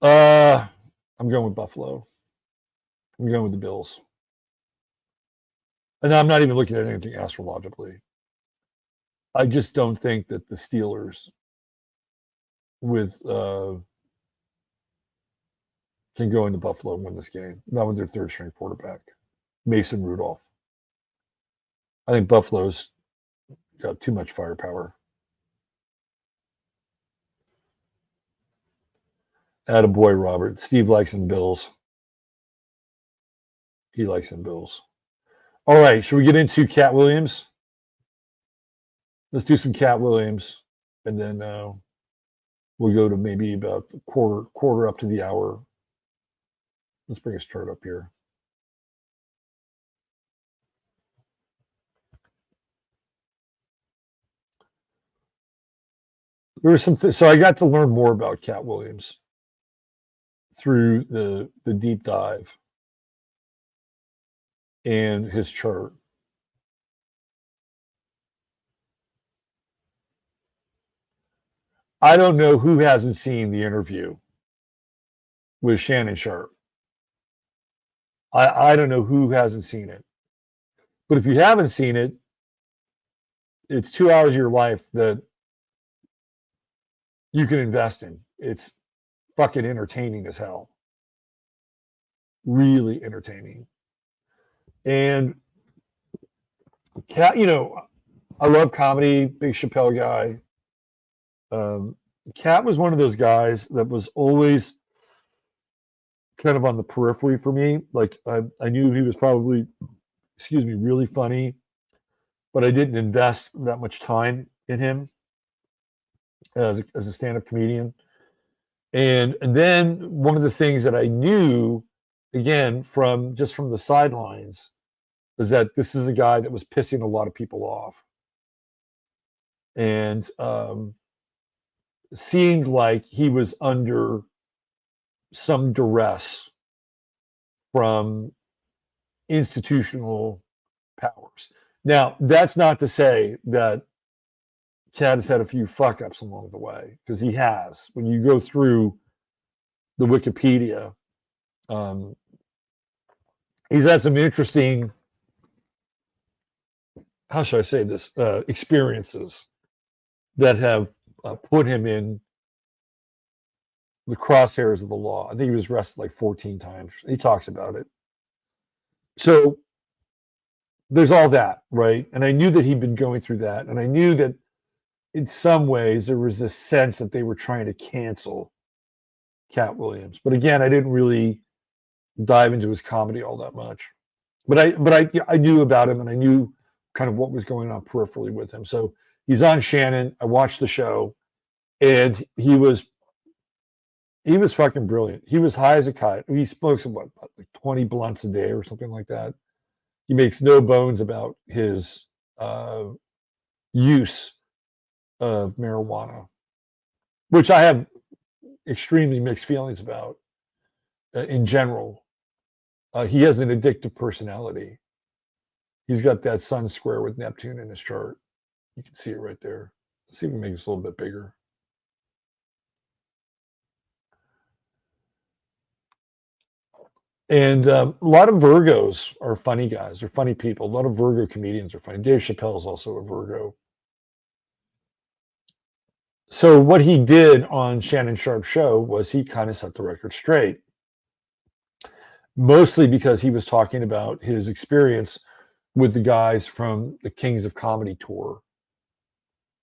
I'm going with Buffalo. I'm going with the Bills. And I'm not even looking at anything astrologically. I just don't think that the Steelers with can go into Buffalo and win this game. Not with their third string quarterback, Mason Rudolph. I think Buffalo's got too much firepower. Attaboy, Robert. Steve likes them Bills. He likes them Bills. All right, should we get into Katt Williams? Let's do some Katt Williams, and then we'll go to maybe about quarter up to the hour. Let's bring his chart up here. There was some so I got to learn more about Katt Williams through the deep dive and his chart. I don't know who hasn't seen the interview with Shannon Sharp. I don't know who hasn't seen it. But if you haven't seen it, it's 2 hours of your life that you can invest in. It's fucking entertaining as hell. Really entertaining. And Katt, I love comedy, big Chappelle guy. Katt was one of those guys that was always kind of on the periphery for me. Like I knew he was probably, really funny, but I didn't invest that much time in him as a stand-up comedian. And then one of the things that I knew, again, from the sidelines, is that this is a guy that was pissing a lot of people off. And seemed like he was under some duress from institutional powers. Now, that's not to say that Katt has had a few fuck ups along the way, because he has. When you go through the Wikipedia, he's had some interesting, how should I say this, experiences that have put him in the crosshairs of the law. I think he was arrested like 14 times. He talks about it. So there's all that, right? And I knew that he'd been going through that. And I knew that in some ways there was this sense that they were trying to cancel Katt Williams. But again, I didn't really dive into his comedy all that much. But I knew about him, and I knew kind of what was going on peripherally with him. So he's on Shannon. I watched the show, and he was fucking brilliant. He was high as a kite. He smokes like 20 blunts a day or something like that. He makes no bones about his use of marijuana, which I have extremely mixed feelings about in general. He has an addictive personality. He's got that sun square with Neptune in his chart. You can see it right there. Let's see if we can make this a little bit bigger. And a lot of Virgos are funny guys. They're funny people. A lot of Virgo comedians are funny. Dave Chappelle is also a Virgo. So what he did on Shannon Sharp's show was he kind of set the record straight, mostly because he was talking about his experience with the guys from the Kings of Comedy tour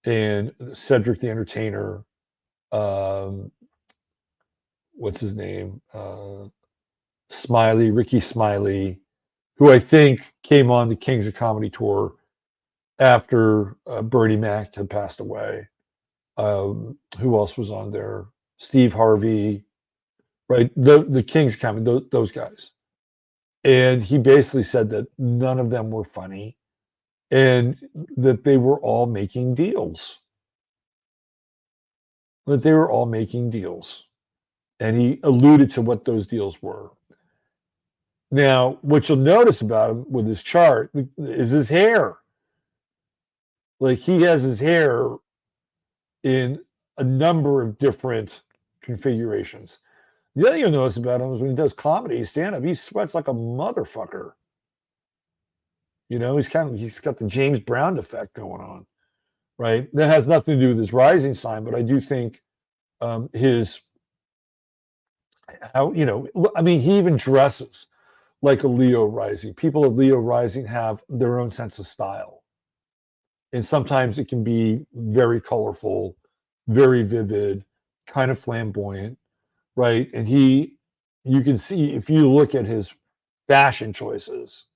and Cedric the Entertainer. What's his name? Smiley, Ricky Smiley, who I think came on the Kings of Comedy tour after Bernie Mac had passed away. Who else was on there? Steve Harvey, right? The Kings of Comedy, those guys. And he basically said that none of them were funny and that they were all making deals. That they were all making deals. And he alluded to what those deals were. Now, what you'll notice about him with his chart is his hair. Like he has his hair in a number of different configurations. The other thing you'll notice about him is when he does comedy, stand-up, he sweats like a motherfucker. You know, he's got the James Brown effect going on, right? That has nothing to do with his rising sign, but I do think he even dresses like a Leo rising. People of Leo rising have their own sense of style. And sometimes it can be very colorful, very vivid, kind of flamboyant, right? And you can see if you look at his fashion choices,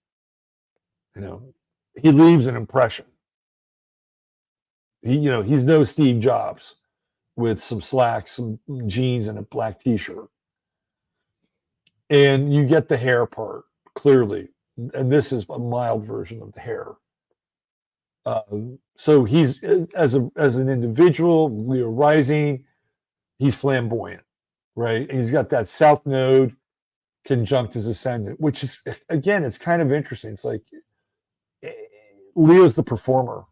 he leaves an impression. He's no Steve Jobs with some slacks, some jeans, and a black t-shirt. And you get the hair part clearly, and this is a mild version of the hair. So he's as an individual, Leo rising, he's flamboyant, right? And he's got that South Node conjunct his ascendant, which is, again, it's kind of interesting. It's like Leo's the performer,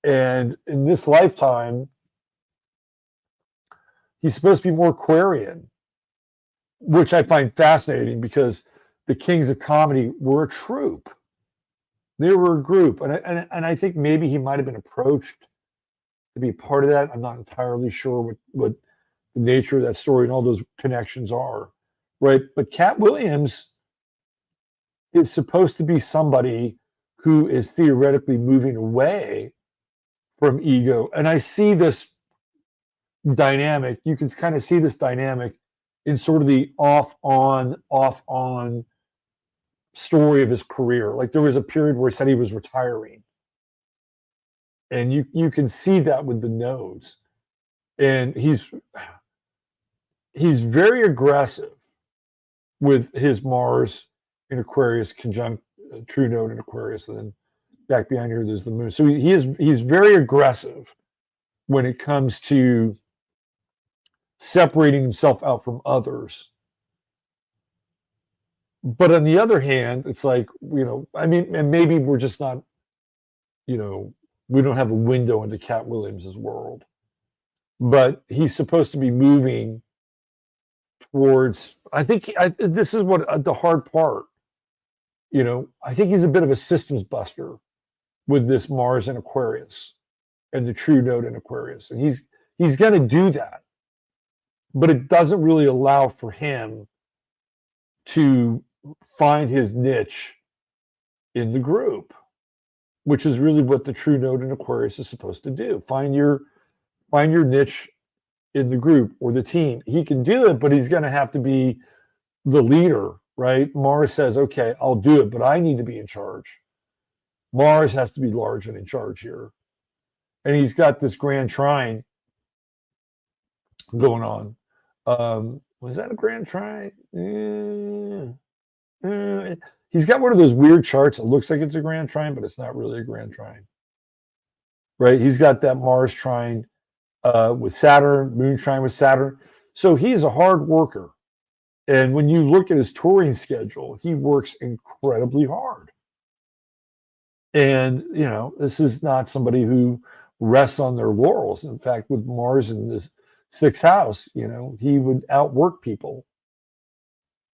and in this lifetime, he's supposed to be more Aquarian, which I find fascinating because the Kings of Comedy were a troupe. They were a group. And I think maybe he might have been approached to be part of that. I'm not entirely sure what the nature of that story and all those connections are, right? But Katt Williams is supposed to be somebody who is theoretically moving away from ego. And I see this dynamic. You can kind of see this dynamic in sort of the off-on story of his career. Like there was a period where he said he was retiring. And you can see that with the nodes. And he's very aggressive with his Mars in Aquarius conjunct true node in Aquarius, and then back behind here there's the moon. So he's very aggressive when it comes to separating himself out from others. But on the other hand, it's like, and maybe we're just not, we don't have a window into Katt Williams's world. But he's supposed to be moving towards, this is what the hard part, I think he's a bit of a systems buster with this Mars in Aquarius and the true node in Aquarius. And he's going to do that. But it doesn't really allow for him to find his niche in the group, which is really what the true node in Aquarius is supposed to do. Find your niche in the group or the team. He can do it, but he's going to have to be the leader, right? Mars says, okay, I'll do it, but I need to be in charge. Mars has to be large and in charge here. And he's got this grand trine going on. Was that a grand trine? he's got one of those weird charts that looks like it's a grand trine, but it's not really a grand trine, right? He's got that Mars trine with Saturn, Moon trine with Saturn. So he's a hard worker. And when you look at his touring schedule, he works incredibly hard. And, you know, this is not somebody who rests on their laurels. In fact, with Mars in this sixth house, you know, he would outwork people.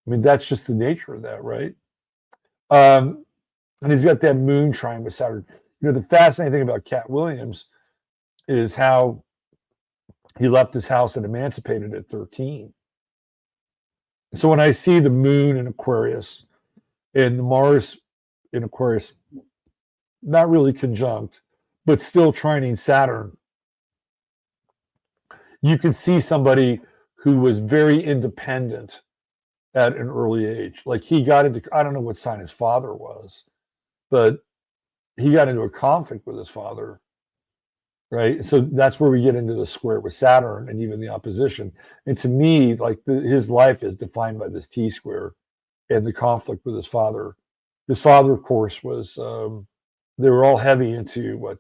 I mean, that's just the nature of that, right? And he's got that Moon trine with Saturn. You know, the fascinating thing about Katt Williams is how he left his house and emancipated at 13. So when I see the Moon in Aquarius and the Mars in Aquarius, not really conjunct, but still trining Saturn, you can see somebody who was very independent at an early age. Like he got into, I don't know what sign his father was, but he got into a conflict with his father, right? So that's where we get into the square with Saturn and even the opposition. And to me, like his life is defined by this T square and the conflict with his father. His father, of course, was, they were all heavy into what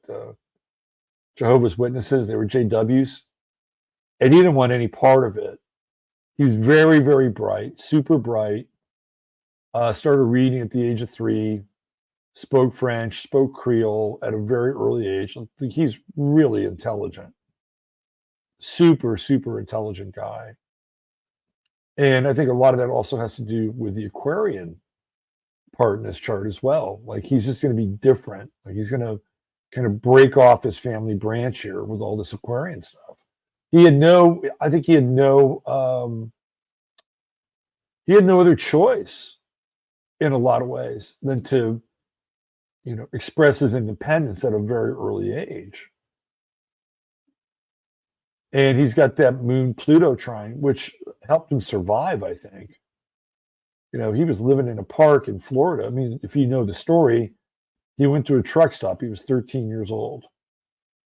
Jehovah's Witnesses. They were JWs. And he didn't want any part of it. He was very, very bright, super bright. Started reading at the age of 3, spoke French, spoke Creole at a very early age. I think he's really intelligent. Super, super intelligent guy. And I think a lot of that also has to do with the Aquarian part in his chart as well. Like he's just going to be different. Like he's going to kind of break off his family branch here with all this Aquarian stuff. He had no other choice in a lot of ways than to, you know, express his independence at a very early age. And he's got that Moon Pluto trine, which helped him survive, I think. You know, he was living in a park in Florida. I mean, if you know the story, he went to a truck stop. He was 13 years old.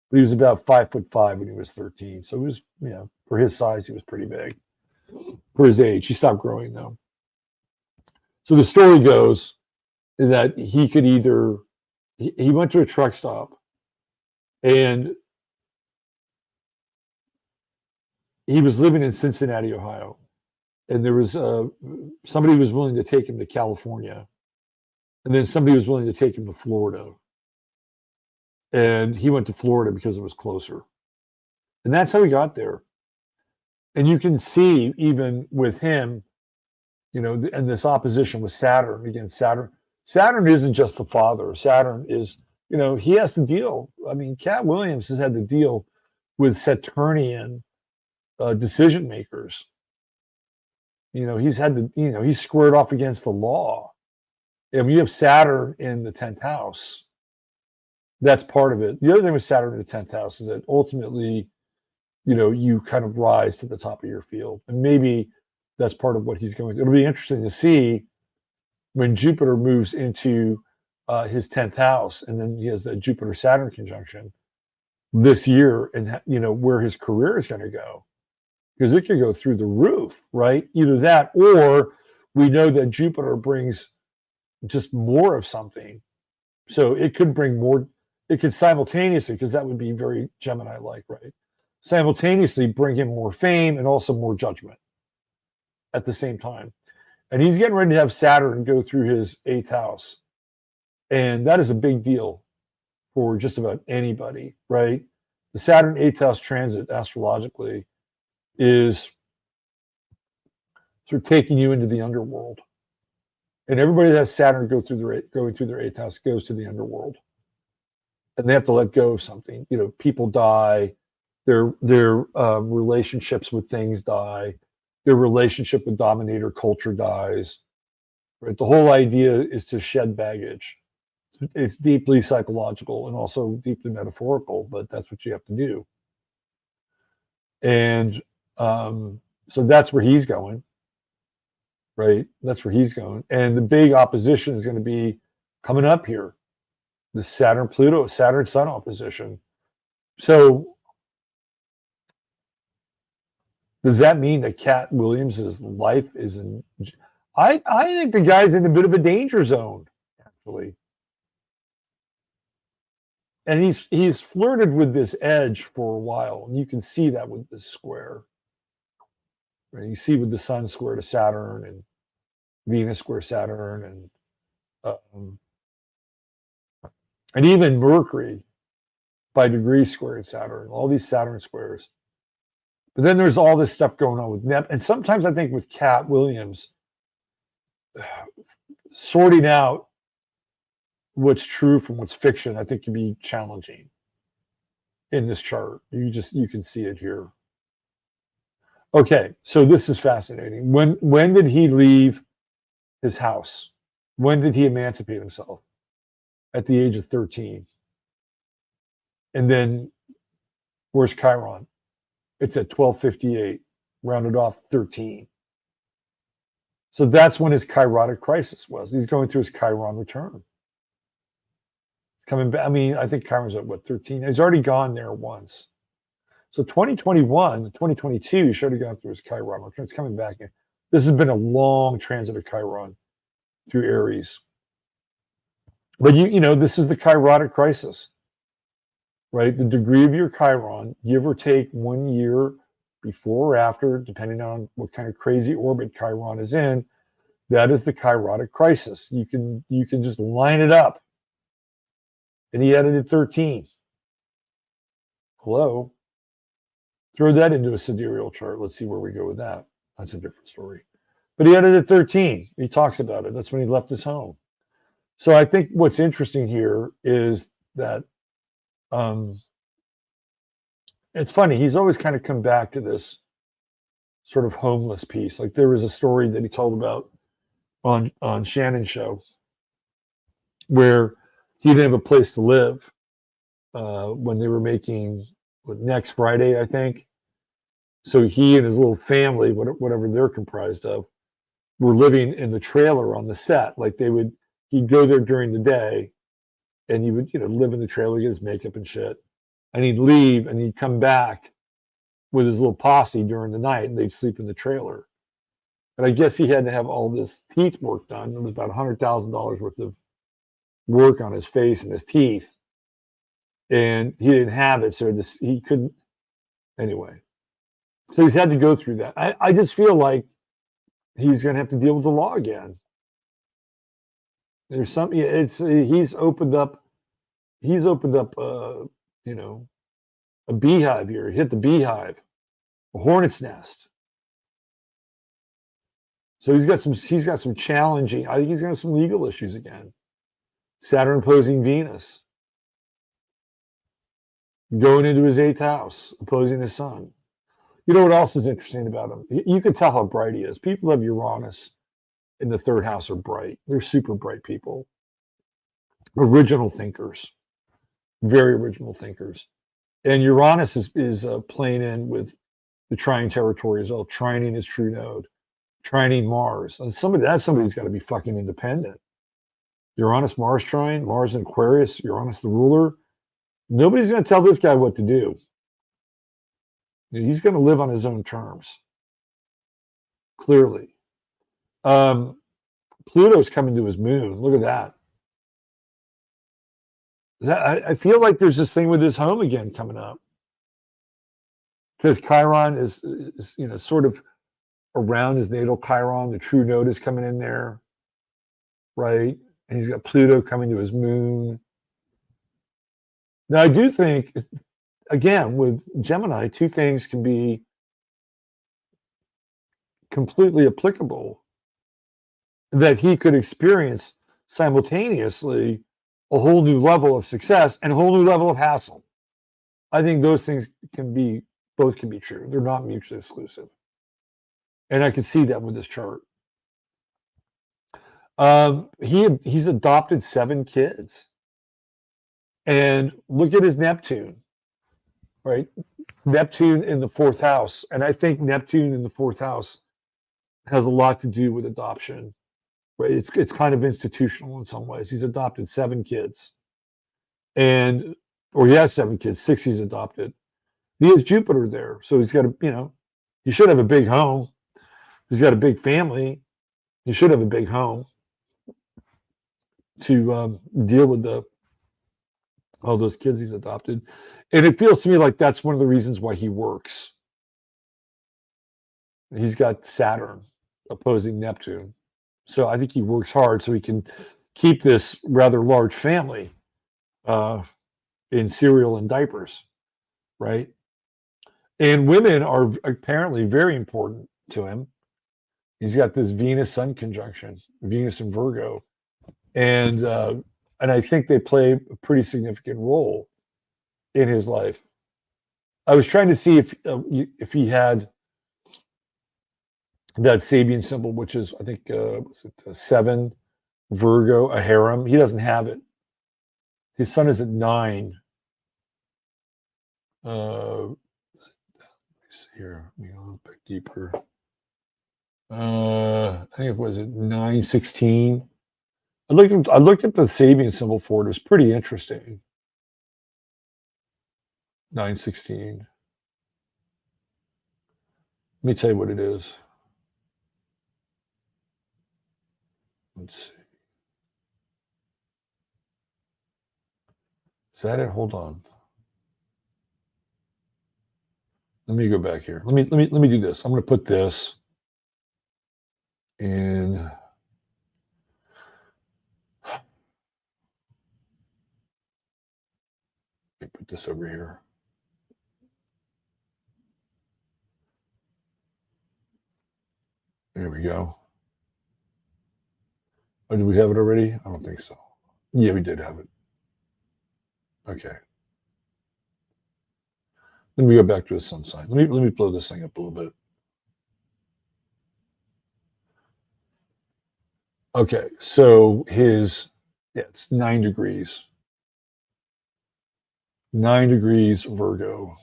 But he was about 5'5" when he was 13. So he was, you know, for his size, he was pretty big. For his age, he stopped growing though. So the story goes that he could either, he went to a truck stop and he was living in Cincinnati, Ohio. And there was somebody was willing to take him to California. And then somebody was willing to take him to Florida. And he went to Florida because it was closer. And that's how he got there. And you can see even with him, you know, and this opposition with Saturn against Saturn. Saturn isn't just the father. Saturn is, you know, he has to deal. I mean, Katt Williams has had to deal with Saturnian decision makers. You know, he's had to, you know, he's squared off against the law. I mean, you have Saturn in the 10th house. That's part of it. The other thing with Saturn in the 10th house is that ultimately, you know, you kind of rise to the top of your field. And maybe that's part of what he's going to. It'll be interesting to see when Jupiter moves into his 10th house, and then he has a Jupiter-Saturn conjunction this year, and, you know, where his career is going to go. Because it could go through the roof, right? Either that, or we know that Jupiter brings just more of something. So it could bring more, it could simultaneously, because that would be very Gemini-like, right? Simultaneously bring him more fame and also more judgment at the same time. And he's getting ready to have Saturn go through his 8th house. And that is a big deal for just about anybody, right? The Saturn 8th house transit astrologically is sort of taking you into the underworld. And everybody that has Saturn going through their 8th house goes to the underworld. And they have to let go of something. You know, people die, their relationships with things die, their relationship with dominator culture dies. Right? The whole idea is to shed baggage. It's deeply psychological and also deeply metaphorical, but that's what you have to do. And so that's where he's going, right? That's where he's going. And the big opposition is going to be coming up here, the Saturn-Pluto, Saturn-Sun opposition. So does that mean that Katt Williams's life is in? I think the guy's in a bit of a danger zone, actually. And he's flirted with this edge for a while. And you can see that with this square. Right? You see with the Sun square to Saturn and Venus square Saturn and even Mercury by degree squared Saturn, all these Saturn squares. But then there's all this stuff going on with Neptune. And sometimes I think with Katt Williams, sorting out what's true from what's fiction, I think can be challenging in this chart. You can see it here. Okay, so this is fascinating. When did he leave his house? When did he emancipate himself? At the age of 13. And then where's Chiron? It's at 1258, rounded off 13. So that's when his chirotic crisis was. He's going through his Chiron return. Coming back. I mean, I think Chiron's at what, 13? He's already gone there once. So 2021, 2022, he should have gone through his Chiron return. It's coming back in. This has been a long transit of Chiron through Aries. But you know, this is the chirotic crisis, right? The degree of your Chiron, give or take 1 year before or after, depending on what kind of crazy orbit Chiron is in, that is the chirotic crisis. You can just line it up. And he added at 13. Hello? Throw that into a sidereal chart. Let's see where we go with that. That's a different story. But he added at 13. He talks about it. That's when he left his home. So I think what's interesting here is that it's funny. He's always kind of come back to this sort of homeless piece. Like there was a story that he told about on Shannon's show where he didn't have a place to live when they were making Next Friday, I think. So he and his little family, whatever they're comprised of, were living in the trailer on the set. Like he'd go there during the day and he would, live in the trailer, get his makeup and shit. And he'd leave and he'd come back with his little posse during the night and they'd sleep in the trailer. And I guess he had to have all this teeth work done. It was about $100,000 worth of work on his face and his teeth. And he didn't have it, so he couldn't. Anyway, so he's had to go through that. I just feel like he's going to have to deal with the law again. There's something. He's opened up. A beehive here. He hit the beehive, a hornet's nest. So he's got some challenging. I think he's got some legal issues again. Saturn opposing Venus. Going into his 8th house, opposing his sun. You know what else is interesting about him? You can tell how bright he is. People of Uranus in the 3rd house are bright. They're super bright people. Original thinkers. Very original thinkers. And Uranus is playing in with the trine territory as well. Trining his true node. Trining Mars. And that's somebody who's got to be fucking independent. Uranus, Mars trine, Mars in Aquarius, Uranus the ruler. Nobody's going to tell this guy what to do. He's going to live on his own terms. Clearly. Pluto's coming to his moon. Look at that. I feel like there's this thing with his home again coming up. Because Chiron is sort of around his natal Chiron. The true node is coming in there. Right? And he's got Pluto coming to his moon. Now, I do think, again, with Gemini, two things can be completely applicable that he could experience simultaneously a whole new level of success and a whole new level of hassle. I think those things both can be true. They're not mutually exclusive. And I can see that with this chart. He's adopted 7 kids. And look at his Neptune, right? Neptune in the 4th house. And I think Neptune in the 4th house has a lot to do with adoption, right? It's kind of institutional in some ways. He's adopted 7 kids. Or he has 7 kids, 6 he's adopted. He has Jupiter there. So he's got he should have a big home. He's got a big family. He should have a big home to deal with all those kids he's adopted. And it feels to me like that's one of the reasons why he works. He's got Saturn opposing Neptune. So I think he works hard so he can keep this rather large family in cereal and diapers, right? And women are apparently very important to him. He's got this Venus-Sun conjunction, Venus and Virgo, and I think they play a pretty significant role in his life. I was trying to see if he had that Sabian symbol, which is I think was it 7 Virgo, a harem. He doesn't have it. His sun is at 9. Let me see here. Let me go a little bit deeper. I think it was at 916. I looked at the Sabian symbol for it. It was pretty interesting. 916. Let me tell you what it is. Let's see. Is that it? Hold on. Let me go back here. Let me do this. I'm going to put this in. Let me put this over here. There we go. Oh, did we have it already? I don't think so. Yeah, we did have it. Okay. Let me go back to his sun sign. Let me blow this thing up a little bit. Okay, so it's 9 degrees. 9 degrees Virgo.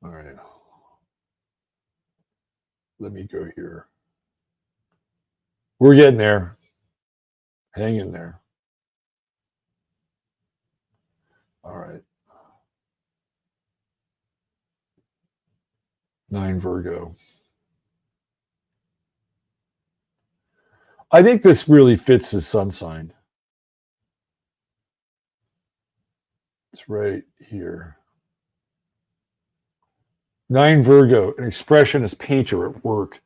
All right. Let me go here. We're getting there. Hang in there. All right. 9 Virgo. I think this really fits his sun sign. It's right here. 9 Virgo, an expressionist painter at work.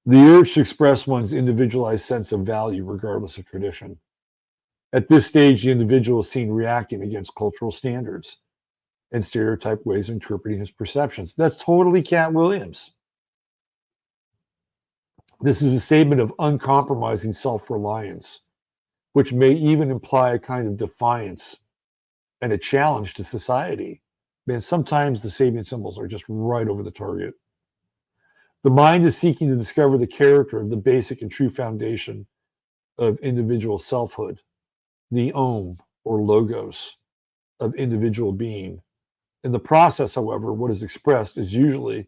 The urge to express one's individualized sense of value regardless of tradition. At this stage, the individual is seen reacting against cultural standards and stereotyped ways of interpreting his perceptions. That's totally Katt Williams. This is a statement of uncompromising self-reliance, which may even imply a kind of defiance and a challenge to society. Man, sometimes the Sabian symbols are just right over the target. The mind is seeking to discover the character of the basic and true foundation of individual selfhood, the Om or logos of individual being. In the process, however, what is expressed is usually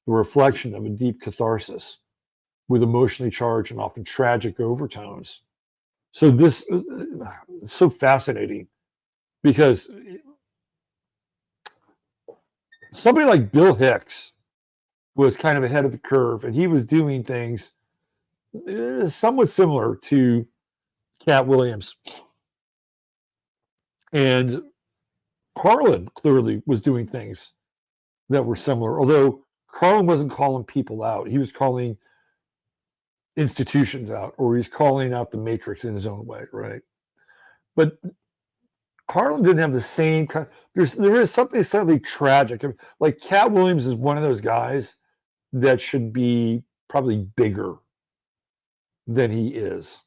the reflection of a deep catharsis with emotionally charged and often tragic overtones. So this is so fascinating because somebody like Bill Hicks was kind of ahead of the curve, and he was doing things somewhat similar to Katt Williams. And Carlin clearly was doing things that were similar, although Carlin wasn't calling people out. He was calling institutions out, or he's calling out the matrix in his own way, right? But Carlin didn't have the same kind. There is something slightly tragic. Like Katt Williams is one of those guys that should be probably bigger than he is.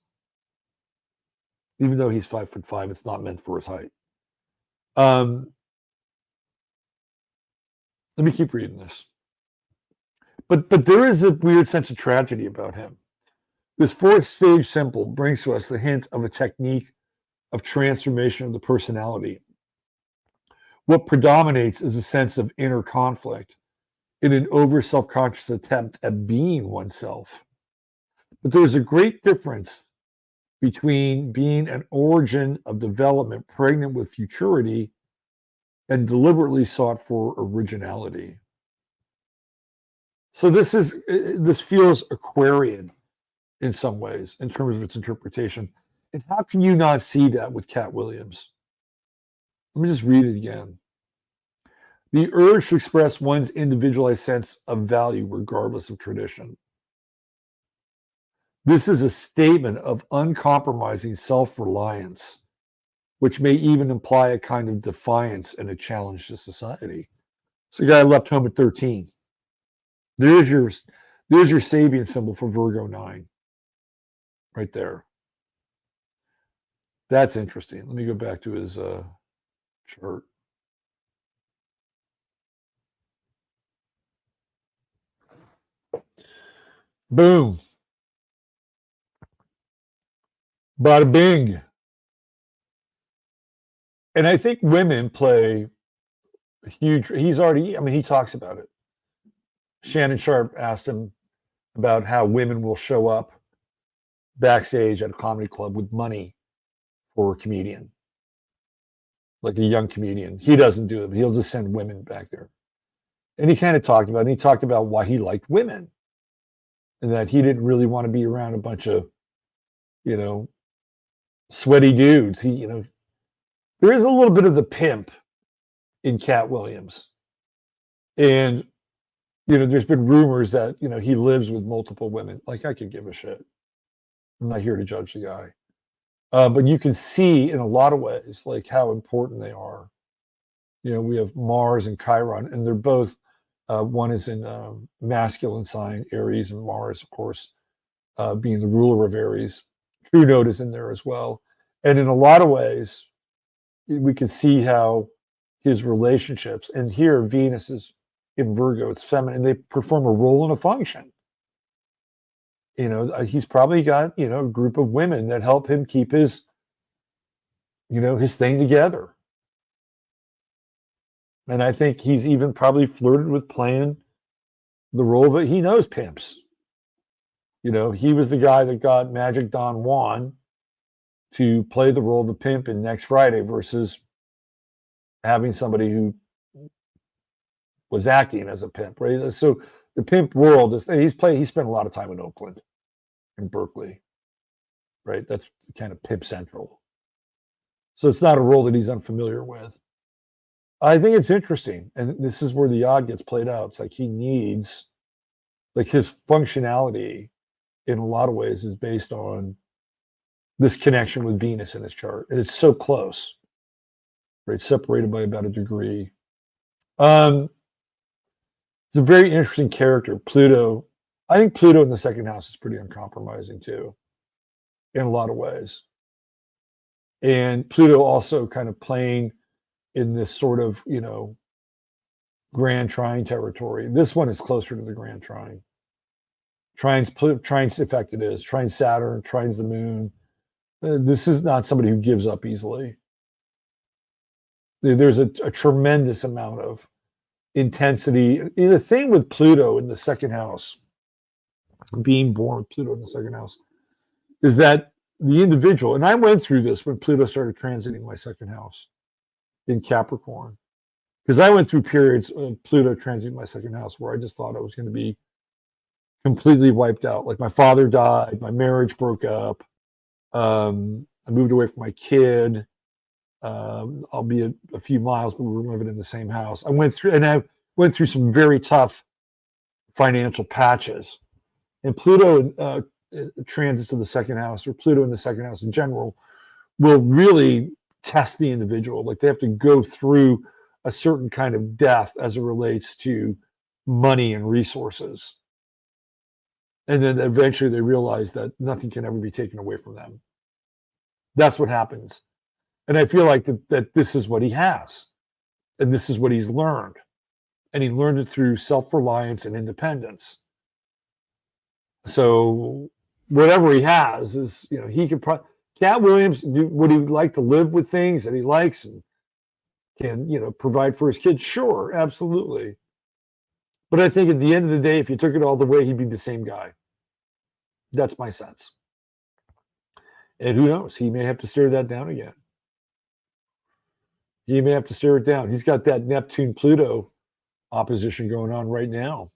Even though he's 5'5", it's not meant for his height. Let me keep reading this. But there is a weird sense of tragedy about him. This 4th stage symbol brings to us the hint of a technique of transformation of the personality. What predominates is a sense of inner conflict in an over self-conscious attempt at being oneself. But there is a great difference between being an origin of development pregnant with futurity and deliberately sought for originality. So this feels Aquarian in some ways in terms of its interpretation. And how can you not see that with Katt Williams? Let me just read it again. The urge to express one's individualized sense of value regardless of tradition. This is a statement of uncompromising self-reliance, which may even imply a kind of defiance and a challenge to society. So the guy left home at 13. There's your Sabian symbol for Virgo 9. Right there. That's interesting. Let me go back to his chart. Boom. Bada bing. And I think women play a huge, he talks about it. Shannon Sharp asked him about how women will show up backstage at a comedy club with money for a comedian, like a young comedian. He doesn't do it, but he'll just send women back there. And he kind of talked about it. And he talked about why he liked women and that he didn't really want to be around a bunch of, sweaty dudes. There is a little bit of the pimp in Katt Williams. And, there's been rumors that, he lives with multiple women. Like, I could give a shit. I'm not here to judge the guy. But you can see in a lot of ways, like, how important they are. We have Mars and Chiron, and they're both, one is in masculine sign, Aries, and Mars, of course, being the ruler of Aries. True Note is in there as well. And in a lot of ways, we can see how his relationships, and here Venus is in Virgo, it's feminine, they perform a role and a function. He's probably got, a group of women that help him keep his, his thing together. And I think he's even probably flirted with playing the role that he knows pimps. He was the guy that got Magic Don Juan to play the role of a pimp in Next Friday versus having somebody who was acting as a pimp, right? So the pimp world he spent a lot of time in Oakland and Berkeley, right? That's kind of pimp central. So it's not a role that he's unfamiliar with. I think it's interesting. And this is where the odd gets played out. It's like he needs, like, his functionality in a lot of ways is based on this connection with Venus in his chart. And it's so close, right? Separated by about a degree. It's a very interesting character, Pluto. I think Pluto in the second house is pretty uncompromising too, in a lot of ways. And Pluto also kind of playing in this sort of, grand trine territory. This one is closer to the grand trine. Trine's effect it is. Trine Saturn, trine's the moon. This is not somebody who gives up easily. There's a tremendous amount of intensity. The thing with Pluto in the second house, being born with Pluto in the second house, is that the individual, and I went through this when Pluto started transiting my second house in Capricorn, because I went through periods of Pluto transiting my second house where I just thought I was going to be completely wiped out. Like, my father died, my marriage broke up, I moved away from my kid. I'll be a few miles, but we were living in the same house. I went through some very tough financial patches. And Pluto transits to the second house, or Pluto in the second house in general, will really test the individual. Like, they have to go through a certain kind of death as it relates to money and resources. And then eventually they realize that nothing can ever be taken away from them. That's what happens. And I feel like that this is what he has. And this is what he's learned. And he learned it through self-reliance and independence. So whatever he has is, he could probably, Katt Williams, would he like to live with things that he likes and can, provide for his kids? Sure, absolutely. But I think at the end of the day, if you took it all the way, he'd be the same guy. That's my sense. And who knows? He may have to stare that down again. He may have to stare it down. He's got that Neptune-Pluto opposition going on right now,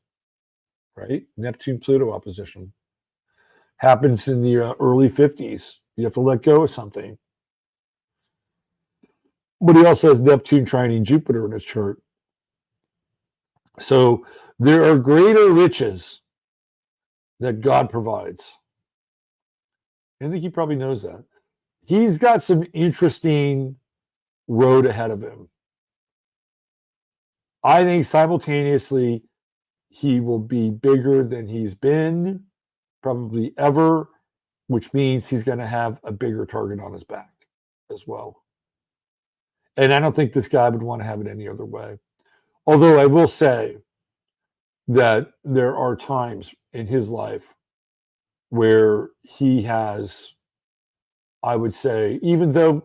right? Neptune-Pluto opposition happens in the early 50s. You have to let go of something. But he also has Neptune trining Jupiter in his chart. So there are greater riches that God provides. I think he probably knows that. He's got some interesting road ahead of him. I think simultaneously he will be bigger than he's been probably ever, which means he's going to have a bigger target on his back as well. And I don't think this guy would want to have it any other way. Although I will say that there are times in his life where he has, I would say, even though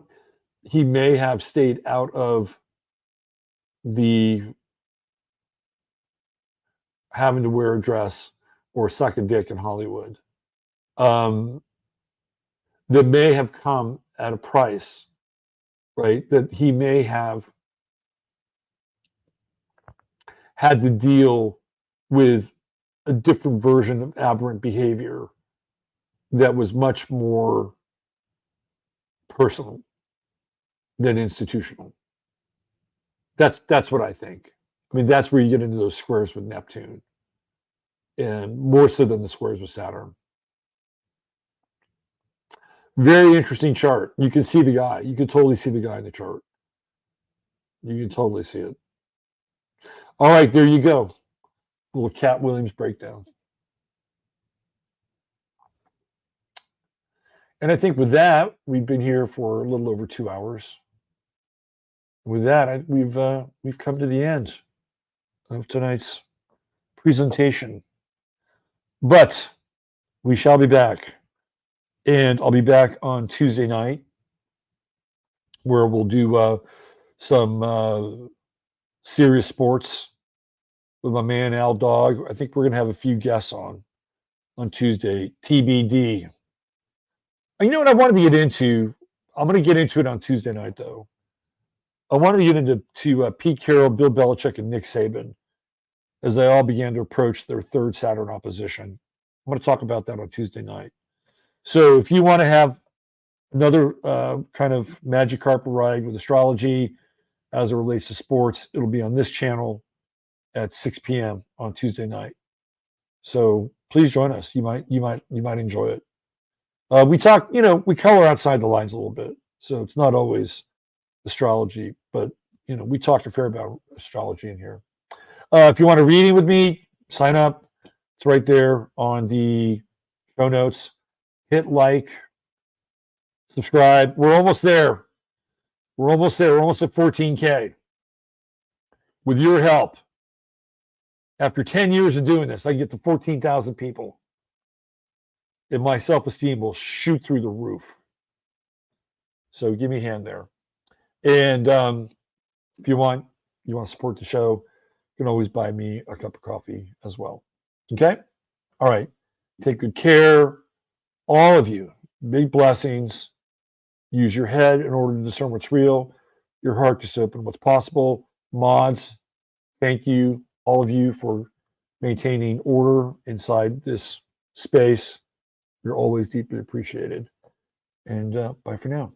he may have stayed out of the having to wear a dress or suck a dick in Hollywood, that may have come at a price, right? That he may have had to deal with a different version of aberrant behavior that was much more personal than institutional. That's what I think. I mean, that's where you get into those squares with Neptune, and more so than the squares with Saturn. Very interesting chart. You can see the guy. You can totally see the guy in the chart. You can totally see it. All right, there you go. A little Katt Williams breakdown. And I think with that, we've been here for a little over 2 hours. With that, we've come to the end of tonight's presentation. But we shall be back. And I'll be back on Tuesday night, where we'll do some serious sports with my man Al Dog. I think we're going to have a few guests on Tuesday, TBD. You know what I wanted to get into? I'm going to get into it on Tuesday night, though. I wanted to get into Pete Carroll, Bill Belichick, and Nick Saban as they all began to approach their third Saturn opposition. I'm going to talk about that on Tuesday night. So if you want to have another kind of magic carpet ride with astrology as it relates to sports, it'll be on this channel at 6 p.m. on Tuesday night. So please join us. You might enjoy it. We talk, we color outside the lines a little bit. So it's not always astrology, but we talk a fair about astrology in here. If you want a reading with me, sign up. It's right there on the show notes. Hit like, subscribe. We're almost there. We're almost there. We're almost at 14K. With your help, after 10 years of doing this, I get to 14,000 people. And my self-esteem will shoot through the roof. So give me a hand there. And if you want to support the show, you can always buy me a cup of coffee as well. Okay? All right. Take good care. All of you. Big blessings. Use your head in order to discern what's real. Your heart just open what's possible. Mods, thank you, all of you, for maintaining order inside this space. You're always deeply appreciated. And bye for now.